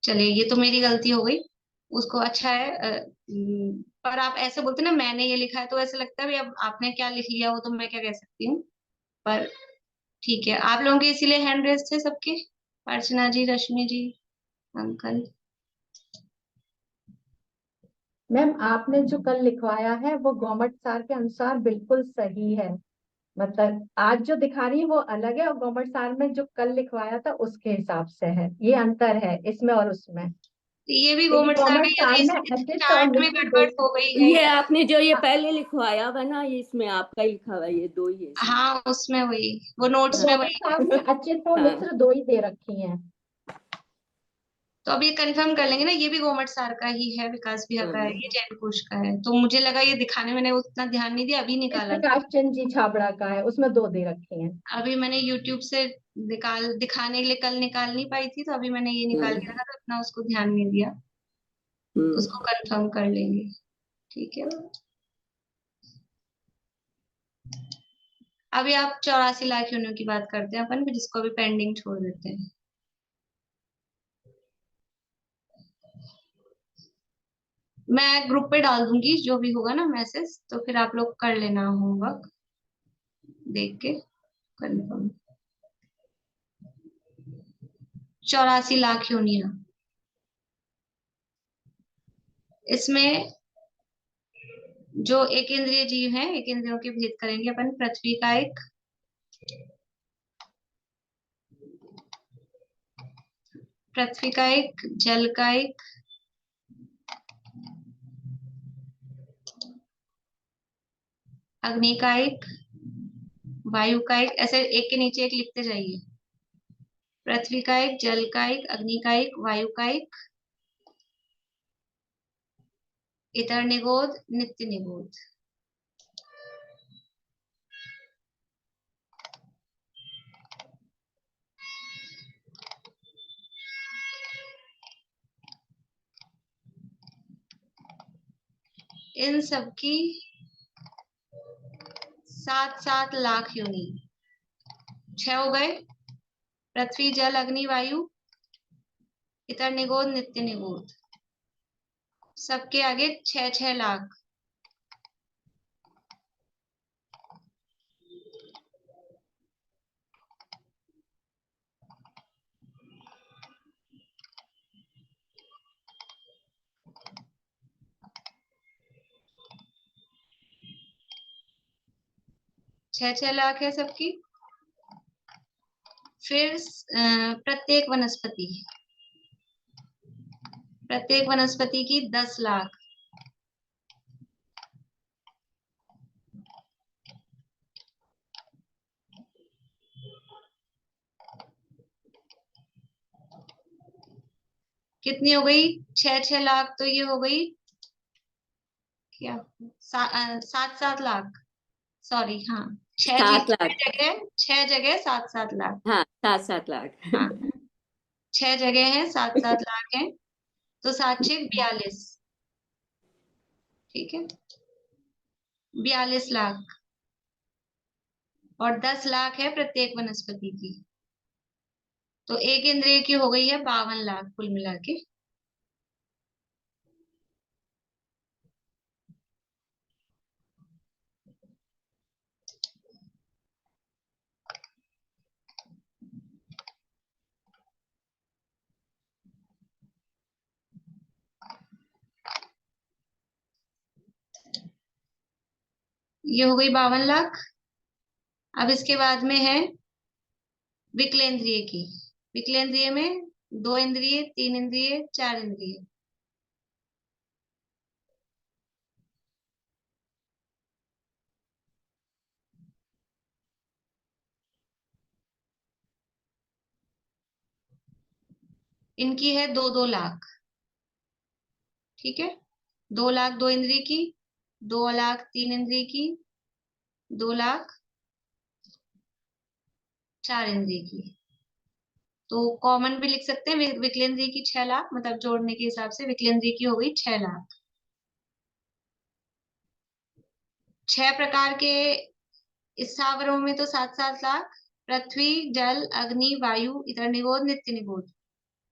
चलिए, ये तो मेरी गलती हो गई। उसको अच्छा है, पर आप ऐसे बोलते ना मैंने ये लिखा है, तो ऐसे लगता है भी अब आपने क्या लिख लिया हो, तो मैं क्या कह सकती हूँ। पर ठीक है, आप लोगों के इसीलिए हैंड रेस थे सबके, अर्चना जी, रश्मि जी, अंकल। मैम आपने जो कल लिखवाया है वो गवर्नमेंट सार के अनुसार बिल्कुल सही है। मतलब आज जो दिखा रही है वो अलग है, और गवर्नमेंट सार में जो कल लिखवाया था उसके हिसाब से है, ये अंतर है इसमें और उसमें। ये भी क्योंकि गवर्नमेंट सार गवर्नमेंट का, सार इस में अचित और चार्ट में मिश्र गड़बड़ हो गई है। ये आपने जो ये पहले लिखवाया हुआ ना, ये इसमें आपका ही लिखा हुआ है, ये 2 ही है इसमें। हाँ, उसमें वही, वो नोट्स में गवर्नमेंट वही। सार में अचित और हाँ। मिश्र 2 ही दे रखी हैं। तो अब ये कंफर्म कर लेंगे ना, ये भी गवर्नमेंट सार का ही है, विकास विहा का है, ये जैन कोश का है। तो मुझे लगा ये दिखाने में, मैंने उतना ध्यान नहीं दिया, अभी ये निकाला। प्रकाश चंद जी छाबड़ा का है, उसमें 2 दे रखी हैं। अभी मैंने यूट्यूब से दिखाने के लिए कल निकाल नहीं पाई थी, तो अभी मैंने ये निकाल के रखा, तो इतना उसको ध्यान नहीं दिया। उसको कंफर्म कर लेंगे। ठीक है, अभी आप 84 लाख यूनिट की बात करते हैं अपन, फिर जिसको अभी पेंडिंग छोड़ देते हैं। मैं ग्रुप पे डाल दूंगी जो भी होगा ना मैसेज, तो फिर आप लोग कर लेना होमवर्क देख के कंफर्म। 84 लाख यूनिया, इसमें जो एक इंद्रिय जीव है, एक इंद्रियों के भेद करेंगे अपन। पृथ्वी का एक, पृथ्वी का एक, जल का एक, अग्नि का एक, वायु का एक, ऐसे एक के नीचे एक लिखते जाइए। पृथ्वी का एक, जल का एक, अग्नि का एक, वायु का एक, इतर निगोद, नित्य निगोद। इन सबकी 7-7 लाख योनि, 6 हो गए। पृथ्वी, जल, अग्नि, वायु, इतर निगोद, नित्य निगोद, सबके आगे 6-6 लाख। छह लाख है सबकी। फिर प्रत्येक वनस्पति की 10 लाख। कितनी हो गई? 6-6 लाख, तो ये हो गई क्या, 7-7 लाख, सॉरी, हाँ, 7 लाख। छह जगह 7-7 लाख। हाँ, 7-7 लाख। हाँ, 6 जगह है 7-7 लाख है, तो 7-6-42, ठीक है, 42 लाख, और 10 लाख है प्रत्येक वनस्पति की, तो एक इंद्रिय की हो गई है 52 लाख कुल मिला के। ये हो गई 52 लाख। अब इसके बाद में है विकलेंद्रिय की। विकलेंद्रिय में 2 इंद्रिय, 3 इंद्रिय, 4 इंद्रिय। इनकी है 2-2 लाख, ठीक है, 2 लाख 2 इंद्रिय की, 2 लाख 3 इंद्रिय की, 2 लाख 4 इंद्रिय की। तो कॉमन भी लिख सकते हैं, विकलेंद्रिय की 6 लाख, मतलब जोड़ने के हिसाब से विकलेंद्रिय की हो गई 6 लाख। 6 प्रकार के स्थावरों में तो 7-7 लाख, पृथ्वी, जल, अग्नि, वायु, इतर निगोद, नित्य निगोद,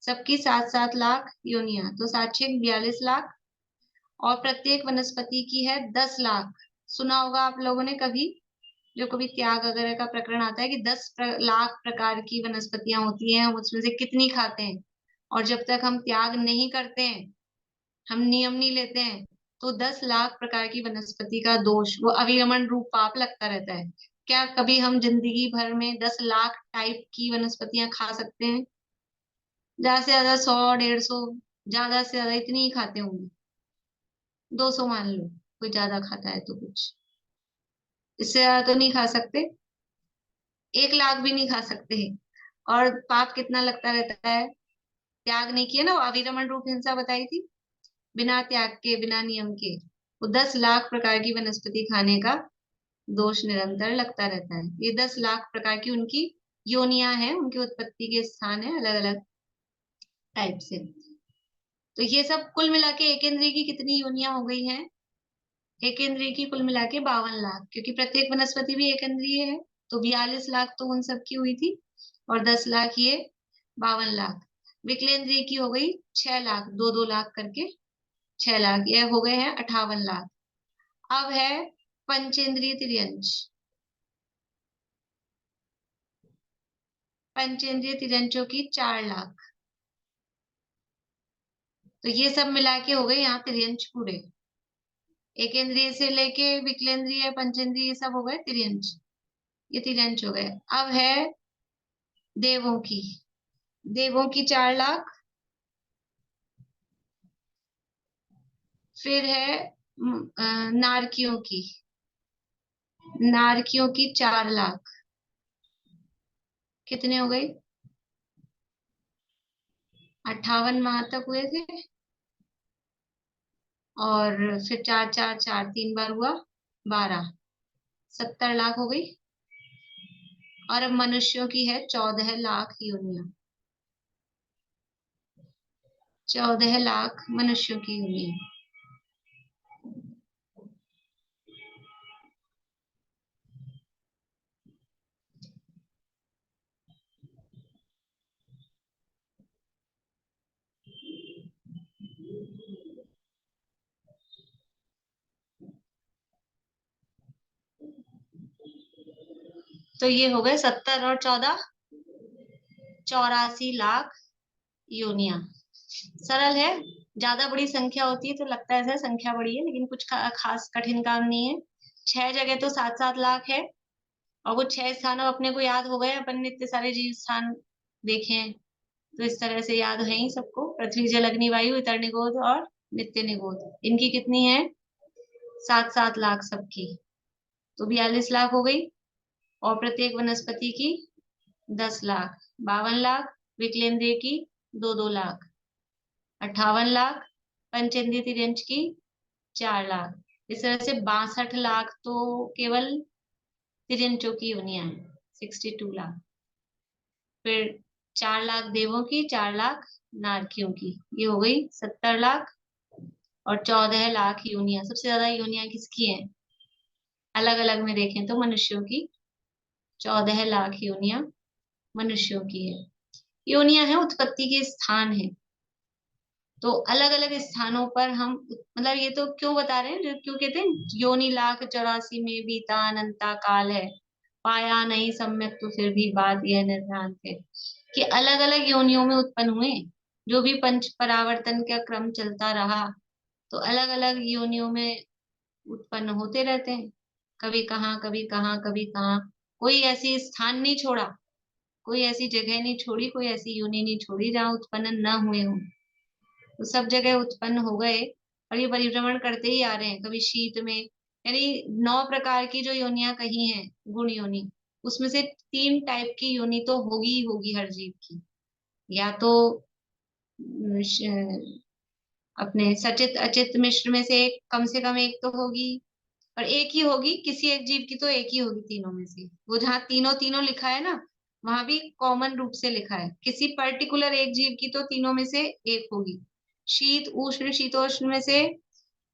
सबकी 7-7 लाख योनियां, तो 7-6-42 लाख। और प्रत्येक वनस्पति की है 10 लाख। सुना होगा आप लोगों ने कभी, जो कभी त्याग वगैरह का प्रकरण आता है कि 10 लाख प्रकार की वनस्पतियां होती हैं, हम उसमें से कितनी खाते हैं, और जब तक हम त्याग नहीं करते हैं, हम नियम नहीं लेते हैं, तो 10 लाख प्रकार की वनस्पति का दोष, वो अविरमण रूप पाप लगता रहता है। क्या कभी हम जिंदगी भर में 10 लाख टाइप की वनस्पतियां खा सकते हैं? ज्यादा से ज्यादा 100-150, ज्यादा से ज्यादा इतनी ही खाते होंगे, 200 मान लो, कोई ज्यादा खाता है तो, कुछ इससे ज्यादा तो नहीं खा सकते, 1 लाख भी नहीं खा सकते हैं। और पाप कितना लगता रहता है? त्याग नहीं किया ना, वो अविरमण रूप हिंसा बताई थी, बिना त्याग के, बिना नियम के, वो 10 लाख प्रकार की वनस्पति खाने का दोष निरंतर लगता रहता है। ये 10 लाख प्रकार की उनकी योनियां हैं, उनकी उत्पत्ति के स्थान है अलग अलग टाइप से। तो ये सब कुल मिला के एक इंद्रिय की कितनी योनियां हो गई हैं? एक इंद्रिय की कुल मिला के 52 लाख, क्योंकि प्रत्येक वनस्पति भी एक इंद्रिय है, तो 42 लाख तो उन सब की हुई थी, और 10 लाख ये 52 लाख। विकलेंद्रिय की हो गई 6 लाख, 2-2 लाख करके 6 लाख, ये हो गए हैं 58 लाख। अब है पंचेंद्रिय तिर्यंच। पंचेंद्रिय तिर्यंचों की 4 लाख, तो ये सब मिला के हो गए यहाँ तिर्यंच पूरे। एक इंद्रिय से लेके विकलेंद्रिय, पंचेंद्रिय, ये सब हो गए तिर्यंच, ये तिर्यंच हो गए। अब है देवों की। देवों की 4 लाख, फिर है नारकियों की। नारकियों की 4 लाख, कितने हो गए? 58 माह तक हुए थे, और फिर 4-4-4 3 बार हुआ 12, 70 लाख हो गई। और अब मनुष्यों की है 14 लाख योनियां, 14 लाख मनुष्यों की योनियां। तो ये हो गए 70 और 14, 84 लाख योनियां। सरल है, ज्यादा बड़ी संख्या होती है तो लगता है ऐसा संख्या बड़ी है, लेकिन कुछ खास कठिन काम नहीं है। 6 जगह तो 7-7 लाख है, और वो 6 स्थानों अपने को याद हो गए, अपन ने इतने सारे जीव स्थान देखे हैं, तो इस तरह से याद है ही सबको। पृथ्वी, जल, अग्नि, वायु, इतर निगोद और नित्य निगोद, इनकी कितनी है? 7-7 लाख सबकी, तो 42 लाख हो गई। और प्रत्येक वनस्पति की 10 लाख, 52 लाख। विकलेंद्रिय की 2-2 लाख, 58 लाख, पंचेंद्रिय तिर्यंच की 4 लाख। इस तरह से 62 लाख तो केवल तिर्यंचों की योनियां हैं, 62 लाख। फिर 4 लाख देवों की, 4 लाख नारकियों की, ये हो गई 70 लाख। और 14 लाख योनियां, सबसे ज्यादा योनियां किसकी हैं? अलग अलग में देखें तो मनुष्यों की 14 लाख योनियां मनुष्यों की है। योनियां है उत्पत्ति के स्थान है। तो अलग अलग स्थानों पर हम, मतलब ये तो क्यों बता रहे हैं, क्यों कहते हैं योनि लाख 84 में बीता अनंता काल है, पाया नहीं सम्यक तो फिर भी बात यह निर्भ्रांत है कि अलग अलग योनियों में उत्पन्न हुए। जो भी पंच परावर्तन का क्रम चलता रहा तो अलग अलग योनियों में उत्पन्न होते रहते हैं, कभी कहाँ कभी कहाँ कभी कहाँ। कोई ऐसी स्थान नहीं छोड़ा, कोई ऐसी जगह नहीं छोड़ी, कोई ऐसी योनि नहीं छोड़ी जहाँ उत्पन्न न हुए हों। तो सब जगह उत्पन्न हो गए और ये परिभ्रमण करते ही आ रहे हैं। कभी शीत में, यानी 9 प्रकार की जो योनियां कही हैं गुण योनि, उसमें से 3 टाइप की योनि तो होगी ही होगी हर जीव की। या तो अपने सचित अचित मिश्र में से एक, कम से कम एक तो होगी, और एक ही होगी, किसी एक जीव की तो एक ही होगी तीनों में से। वो जहाँ तीनों तीनों लिखा है ना, वहां भी कॉमन रूप से लिखा है, किसी पर्टिकुलर एक जीव की तो तीनों में से एक होगी। शीत उष्ण शीतोष्ण में से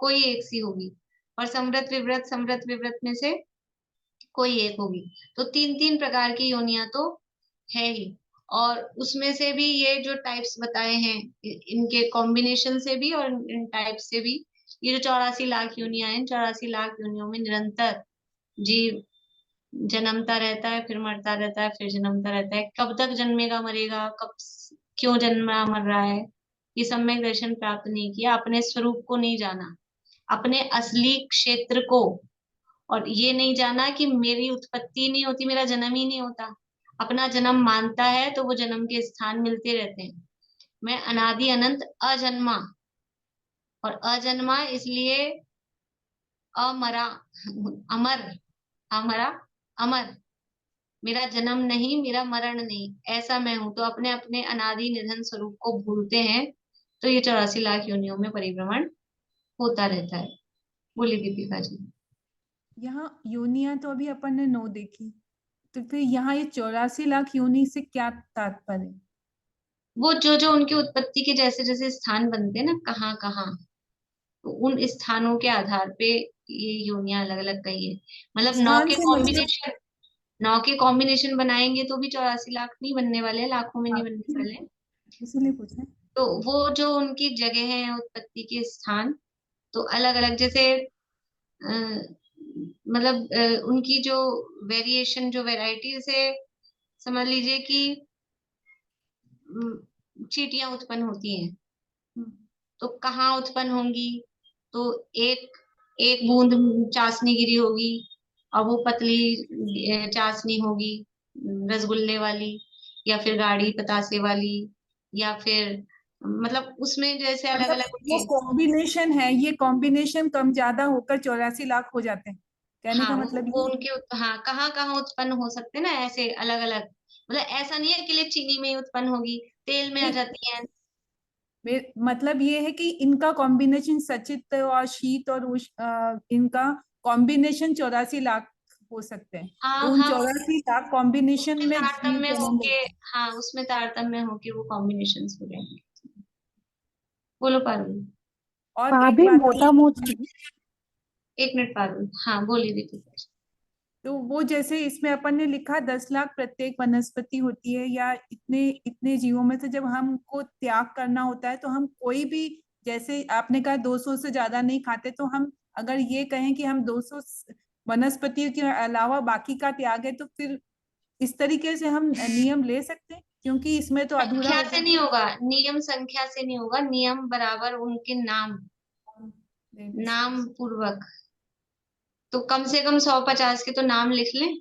कोई एक सी होगी, और समृत विव्रत में से कोई एक होगी। तो 3-3 प्रकार की योनियां तो है ही। और उसमें से भी ये जो टाइप्स बताए हैं, इनके कॉम्बिनेशन से भी और इन टाइप्स से भी, ये जो 84 लाख योनियां हैं, 84 लाख योनियों में निरंतर जीव जन्मता रहता है, फिर मरता रहता है, फिर जन्मता रहता है। कब तक जन्मेगा मरेगा, कब क्यों जन्मा मर रहा है, ये सम्यक दर्शन प्राप्त नहीं किया, अपने स्वरूप को नहीं जाना, अपने असली क्षेत्र को, और ये नहीं जाना कि मेरी उत्पत्ति नहीं होती, मेरा जन्म ही नहीं होता। अपना जन्म मानता है तो वो जन्म के स्थान मिलते रहते हैं। मैं अनादि अनंत अजन्मा, और अजन्मा इसलिए अमरा, अमर, अमरा अमर, मेरा जन्म नहीं, मेरा मरण नहीं, ऐसा मैं हूं। तो अपने अपने अनादि निधन स्वरूप को भूलते हैं, तो ये 84 लाख योनियों में परिभ्रमण होता रहता है। बोलिए दीपिका जी। यहाँ योनियां तो अभी अपन ने 9 देखी, तो फिर यहाँ ये 84 लाख योनि से क्या तात्पर्य है? वो जो जो उनकी उत्पत्ति के जैसे जैसे स्थान बनते हैं ना, कहाँ कहाँ, तो उन स्थानों के आधार पे ये योनियां अलग अलग कही है। मतलब 9 स्थान के से कॉम्बिनेशन, 9 के कॉम्बिनेशन बनाएंगे तो भी 84 लाख नहीं बनने वाले, लाखों में नहीं बनने वाले। इसीलिए पूछा। तो वो जो उनकी जगह है उत्पत्ति के स्थान, तो अलग अलग, जैसे मतलब उनकी जो वेरिएशन, जो वैरायटी से समझ लीजिए कि चींटियां उत्पन्न होती हैं, तो कहाँ उत्पन्न होंगी, तो एक एक बूंद चाशनी गिरी होगी और वो पतली चाशनी होगी रसगुल्ले वाली, या फिर गाढ़ी पतासे वाली, या फिर मतलब उसमें जैसे अलग मतलब अलग वो कॉम्बिनेशन है, ये कॉम्बिनेशन कम ज्यादा होकर 84 लाख हो जाते हैं, कहने हाँ का मतलब वो ये। उनके हाँ कहाँ कहाँ उत्पन्न हो सकते हैं ना, ऐसे अलग अलग। मतलब ऐसा नहीं है कि ले चीनी में ही उत्पन्न होगी, तेल में आ जाती है। मतलब ये है कि इनका कॉम्बिनेशन सचित और शीत और इनका कॉम्बिनेशन 84 लाख हो सकते हैं। हाँ तो उन हाँ, 84 लाख कॉम्बिनेशन में जीव तारतम्य जन्म होके, लेते हैं। हाँ उसमें तारतम्य होके वो कॉम्बिनेशन हो जाएंगे। बोलो पारुल। और भाभी एक बात मोटा मोटी, एक मिनट पारुल, हाँ बोलिए दीपिका। तो वो जैसे इसमें अपन ने लिखा 10 लाख प्रत्येक वनस्पति होती है, या इतने इतने जीवों में से जब हमको त्याग करना होता है तो हम कोई भी, जैसे आपने कहा 200 से ज्यादा नहीं खाते, तो हम अगर ये कहें कि हम 200 वनस्पतियों के अलावा बाकी का त्याग है, तो फिर इस तरीके से हम नियम ले सकते हैं, क्योंकि इसमें तो अधूरा संख्या हो से नहीं होगा नियम, संख्या से नहीं होगा नियम, बराबर उनके नाम, नाम पूर्वक। तो कम से कम 150 के तो नाम लिख लें,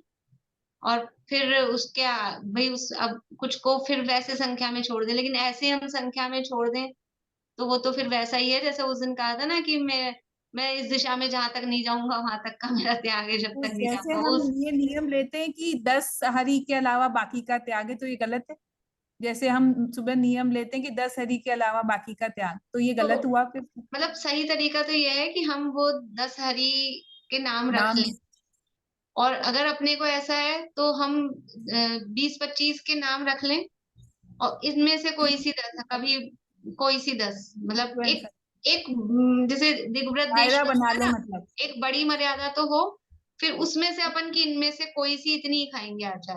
और फिर उसके भाई उस अब कुछ को फिर वैसे संख्या में छोड़ दें। लेकिन ऐसे हम संख्या में छोड़ दें तो वो तो फिर वैसा ही है जैसे उस दिन कहा था ना कि मैं इस दिशा में जहां तक नहीं जाऊंगा वहां तक का मेरा त्याग है, जब तो तक नहीं जैसे जाऊंगा हम उस। ये नियम लेते हैं कि 10 हरि के अलावा बाकी का त्याग है, तो ये गलत है। जैसे हम सुबह नियम लेते हैं कि 10 हरी के अलावा बाकी का त्याग, तो ये गलत हुआ फिर? मतलब सही तरीका तो ये है कि हम वो 10 हरि के नाम रख लें, और अगर अपने को ऐसा है तो हम 20-25 के नाम रख लें, और इनमें से कोई सी 10, कभी कोई सी 10, मतलब एक एक जैसे दिग्व्रत दायरा देश बना लो, मतलब एक बड़ी मर्यादा तो हो, फिर उसमें से अपन की इनमें से कोई सी इतनी ही खाएंगे आज।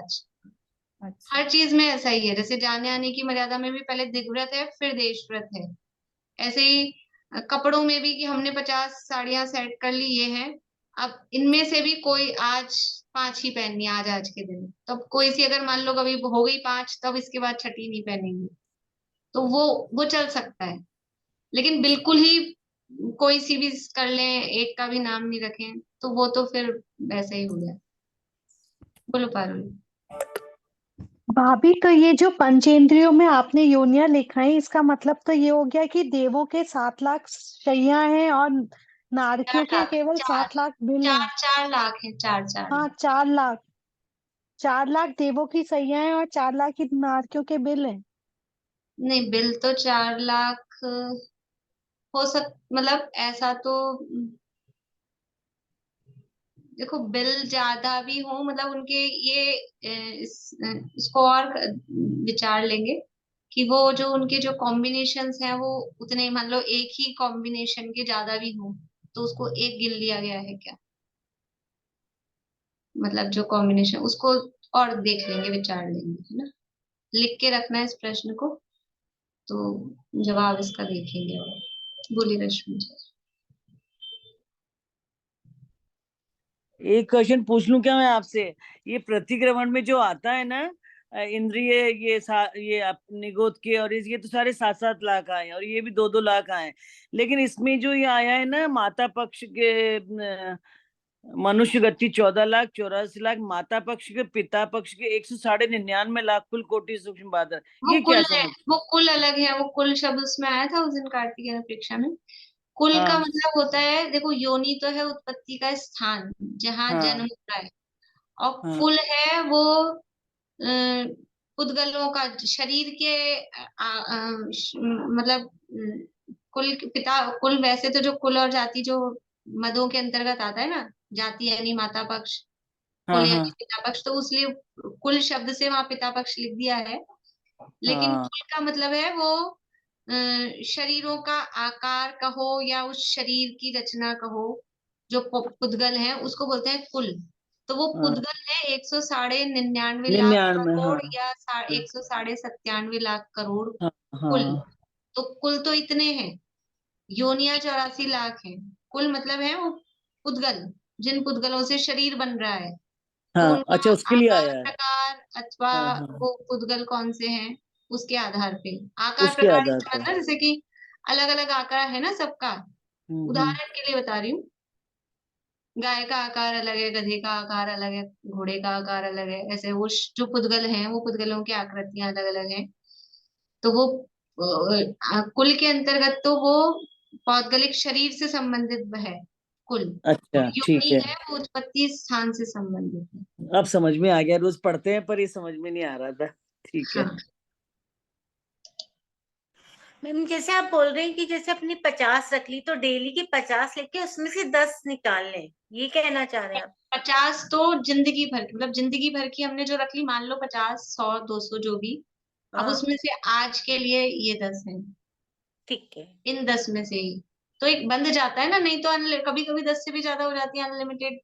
अच्छा। हर चीज में ऐसा ही है, जैसे जाने आने की मर्यादा में भी पहले दिग्व्रत है फिर देशव्रत है, ऐसे ही कपड़ों में भी कि हमने 50 साड़ियां सेट कर ली, ये है। अब इनमें से भी कोई आज 5 ही पहननी है, आज के दिन, तब कोई सी अगर मान लो कभी हो गई 5, तब इसके बाद छठी नहीं पहनेंगे, तो वो चल सकता है। लेकिन बिल्कुल ही कोई सी भी कर लें, एक का भी नाम नहीं रखें, तो वो तो फिर वैसे ही हो गया। बोलो पारुल। भाभी, तो ये जो पंचेंद्रियों में आपने योनियां लिखा है, इसका मतलब तो ये हो गया कि देवों के 7 लाख शैया हैं और नारकियों के केवल 7 लाख बिल हैं। 4 लाख है, 4 हाँ, 4 लाख। 4 लाख देवों की सैया हैं और 4 लाख ही नारकियों के बिल हैं। नहीं, बिल तो 4 लाख हो मतलब ऐसा तो देखो, बिल ज्यादा भी हो, मतलब उनके ये इसको और विचार लेंगे कि वो जो उनके जो कॉम्बिनेशंस हैं वो उतने, मान लो एक ही कॉम्बिनेशन के ज्यादा भी हो, तो उसको एक गिन लिया गया है क्या, मतलब जो कॉम्बिनेशन, उसको और देख लेंगे, विचार लेंगे, है ना। लिख के रखना है इस प्रश्न को, तो जवाब इसका देखेंगे। और बोलिए रश्मि जी। एक क्वेश्चन पूछ लूं क्या मैं आपसे? ये प्रतिक्रमण में जो आता है ना, इंद्रिय, ये निगोद के और ये तो सारे 7-7 लाख आए और ये भी 2-2 लाख आए, लेकिन इसमें जो ये आया है ना, माता पक्ष के मनुष्य गति 14 लाख 84 लाख, माता पक्ष के पिता पक्ष के 199 लाख, कुल कोटि सूक्ष्म बादर, वो ये कुल क्या है, समझ? वो कुल अलग है, वो कुल शब्द उसमें आया था उस दिन कार्तिकेय परीक्षा में। कुल का हाँ मतलब होता है, देखो योनि तो है उत्पत्ति का स्थान जहाँ जन्म हाँ होता है, और हाँ कुल है वो पुद्गलों का, शरीर के मतलब कुल पिता, कुल वैसे तो जो कुल और जाति जो मदों के अंतर्गत आता है ना, जाति यानी माता पक्ष, कुल हाँ हाँ यानी पिता पक्ष, तो उसलिए कुल शब्द से वहां पिता पक्ष लिख दिया है। लेकिन हाँ कुल का मतलब है वो शरीरों का आकार कहो या उस शरीर की रचना कहो, जो पुद्गल है उसको बोलते हैं कुल। तो वो हाँ, पुद्गल है 199 लाख 99, हाँ करोड़ या 197 करोड़ हाँ कुल। हाँ तो कुल तो इतने हैं, योनिया 84 लाख है, कुल मतलब है वो पुद्गल, जिन पुद्गलों से शरीर बन रहा है, तो हाँ, उनका अच्छा, उसके लिए आकार आया है। प्रकार अथवा हाँ हाँ, वो पुद्गल कौन से हैं उसके आधार पे, आकार उसके प्रकार आधार इसका पर। मतलब जैसे कि अलग अलग आकार है ना सबका। हम्म। उदाहरण के लिए बता रही हूँ, गाय का आकार अलग है, गधे का आकार अलग है, घोड़े का आकार अलग है, ऐसे वो जो पुद्गल हैं वो पुद्गलों की आकृतियां अलग अलग हैं। तो वो कुल के अंतर्गत तो वो पौद्गलिक शरीर से संबंधित है कुल, और अच्छा, ठीक योनि है, है वो उत्पत्ति स्थान से संबंधित है। अब समझ में आ गया। रोज पढ़ते हैं पर ये समझ में नहीं आ रहा था। ठीक है। हाँ, मैम जैसे आप बोल रहे हैं कि जैसे अपनी 50 रख ली, तो डेली की 50 लेके उसमें से 10 निकाल लें, ये कहना चाह रहे हैं आप? 50 तो जिंदगी भर की, मतलब जिंदगी भर की हमने जो रख ली, मान लो 50, 100, 200 जो भी, अब हाँ उसमें से आज के लिए ये 10 है, ठीक है। इन 10 में से ही तो एक बंद जाता है ना, नहीं तो कभी कभी 10 से भी ज्यादा हो जाती है अनलिमिटेड।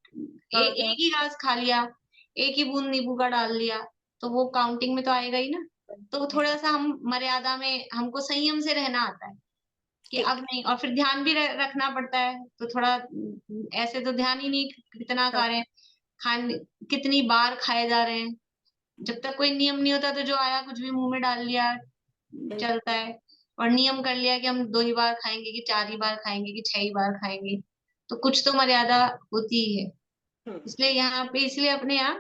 हाँ एक ही घास खा लिया, एक ही बूंद नींबू का डाल लिया, तो वो काउंटिंग में तो आएगा ही ना। तो थोड़ा सा हम मर्यादा में, हमको संयम से रहना आता है कि अब ठीक। नहीं, और फिर ध्यान भी रखना पड़ता है, तो थोड़ा ऐसे तो ध्यान ही नहीं कितना खा हाँ रहे हैं, खान कितनी बार खाए जा रहे हैं, जब तक कोई नियम नहीं होता तो जो आया कुछ भी मुंह में डाल लिया चलता है। और नियम कर लिया कि हम 2 ही बार खाएंगे कि 4 ही बार खाएंगे कि 6 ही बार खाएंगे, तो कुछ तो मर्यादा होती ही है। इसलिए यहाँ पे, इसलिए अपने यहाँ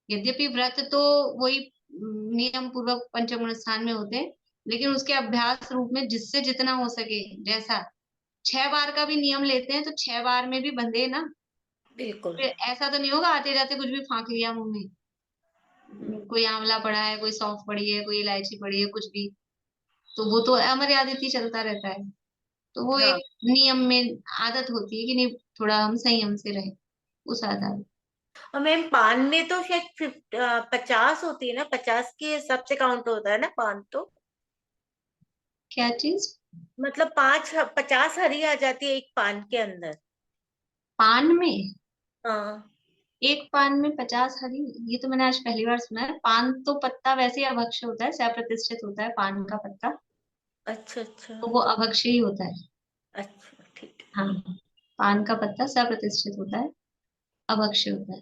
यद्यपि व्रत तो वही नियम पूर्वक पंचम स्थान में होते हैं, लेकिन उसके अभ्यास रूप में जिससे जितना हो सके, जैसा 6 बार का भी नियम लेते हैं तो 6 बार में भी बंधे ना, बिल्कुल। फिर ऐसा तो नहीं होगा आते जाते कुछ भी फांक लिया मुंह में, कोई आंवला पड़ा है, कोई सौंफ पड़ी है, कोई इलायची पड़ी है, कुछ भी, तो वो तो अमर्यादित ही चलता रहता है। तो वो हाँ। एक नियम में आदत होती है कि नहीं, थोड़ा हम संयम से रहे उस आधार। और मैम पान में तो शायद 50 होती है ना, 50 के हिसाब से काउंट होता है ना पान तो। क्या चीज? मतलब 50 हरी आ जाती है एक पान के अंदर। पान में? हाँ। एक पान में 50 हरी? ये तो मैंने आज पहली बार सुना है। पान तो पत्ता वैसे ही अभक्ष्य होता है, सप्रतिष्ठित होता है पान का पत्ता, अच्छा अच्छा। तो वो अभक्ष्य ही होता है। अच्छा ठीक है। हाँ, पान का पत्ता सप्रतिष्ठित होता है, अभक्ष्य होता है।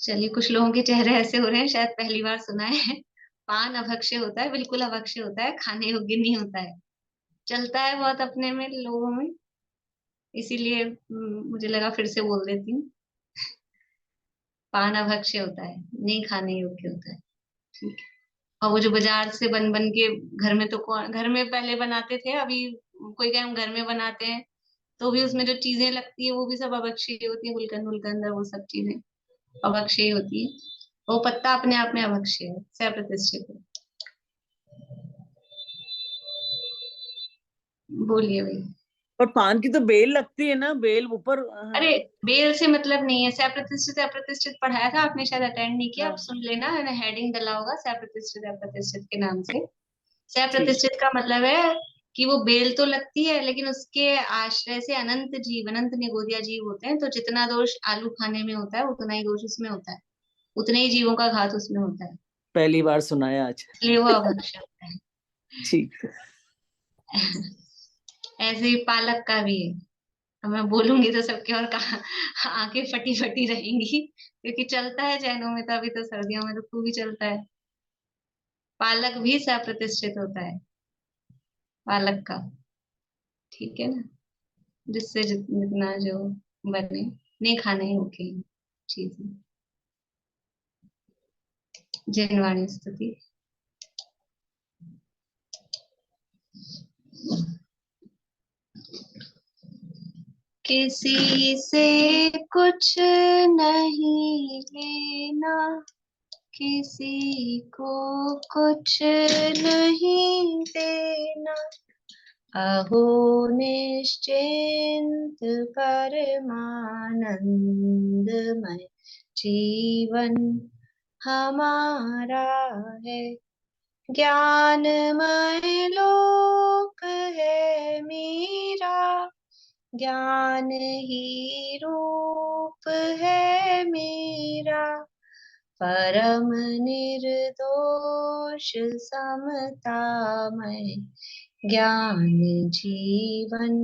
चलिए, कुछ लोगों के चेहरे ऐसे हो रहे हैं, शायद पहली बार सुना है। पान अभक्ष्य होता है, बिल्कुल अभक्ष्य होता है, खाने योग्य नहीं होता है। चलता है बहुत अपने में लोगों में, इसीलिए मुझे लगा फिर से बोल देती हूँ। पान अभक्ष्य होता है, नहीं खाने योग्य होता है। ठीक है। और वो जो बाजार से बन बन के, घर में तो कौन, घर में पहले बनाते थे, अभी कोई कहे हम घर में बनाते हैं, तो भी उसमें जो चीजें लगती है वो भी सब अभक्ष्य होती है, गुलकंद गुलकंद वो सब चीजें अभक्ष्य होती है। वो पत्ता अपने आप में अभक्ष्य है, सप्रतिष्ठित है। बोलिए भाई। और पान की तो बेल लगती है ना, बेल ऊपर। अरे, बेल से मतलब नहीं है। सप्रतिष्ठित अप्रतिष्ठित पढ़ाया था आपने, शायद अटेंड नहीं किया, आप सुन लेना, मैंने हेडिंग डाला होगा सप्रतिष्ठित अप्रतिष्ठित के नाम से। सप्रतिष्ठित का मतलब है कि वो बेल तो लगती है, लेकिन उसके आश्रय से अनंत जीव, अनंत निगोदिया जीव होते हैं, तो जितना दोष आलू खाने में होता है उतना ही दोष उसमें होता है, उतने ही जीवों का घात उसमें होता है, पहली बार सुना है आज। इसलिए वो अभक्ष्य होता है। ठीक है। ऐसे ही पालक का भी है। अब मैं बोलूंगी तो सबके और कहा आंखें फटी फटी रहेंगी, क्योंकि चलता है जैनों में, तो अभी तो सर्दियों में तो खूब ही चलता है। पालक भी सप्रतिष्ठित होता है, पालक का। ठीक है ना, जिससे जितना जो बने, नहीं खाने योग्य चीजें। जैनवाणी स्तुति। किसी से कुछ नहीं लेना, किसी को कुछ नहीं देना, अहो निश्चिंत परमानंदमय जीवन हमारा है। ज्ञानमय लोक है मेरा, ज्ञान ही रूप है मेरा, परम निर्दोष समतामय ज्ञान जीवन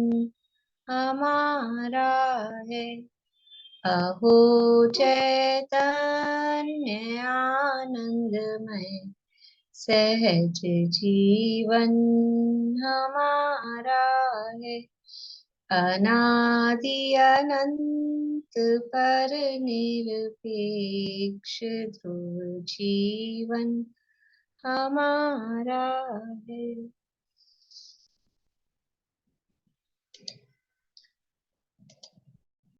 हमारा है। अहो चैतन्य आनंदमय सहज जीवन हमारा है। अनादि अनंत पर निरपेक्ष ध्रुव जीवन हमारा है।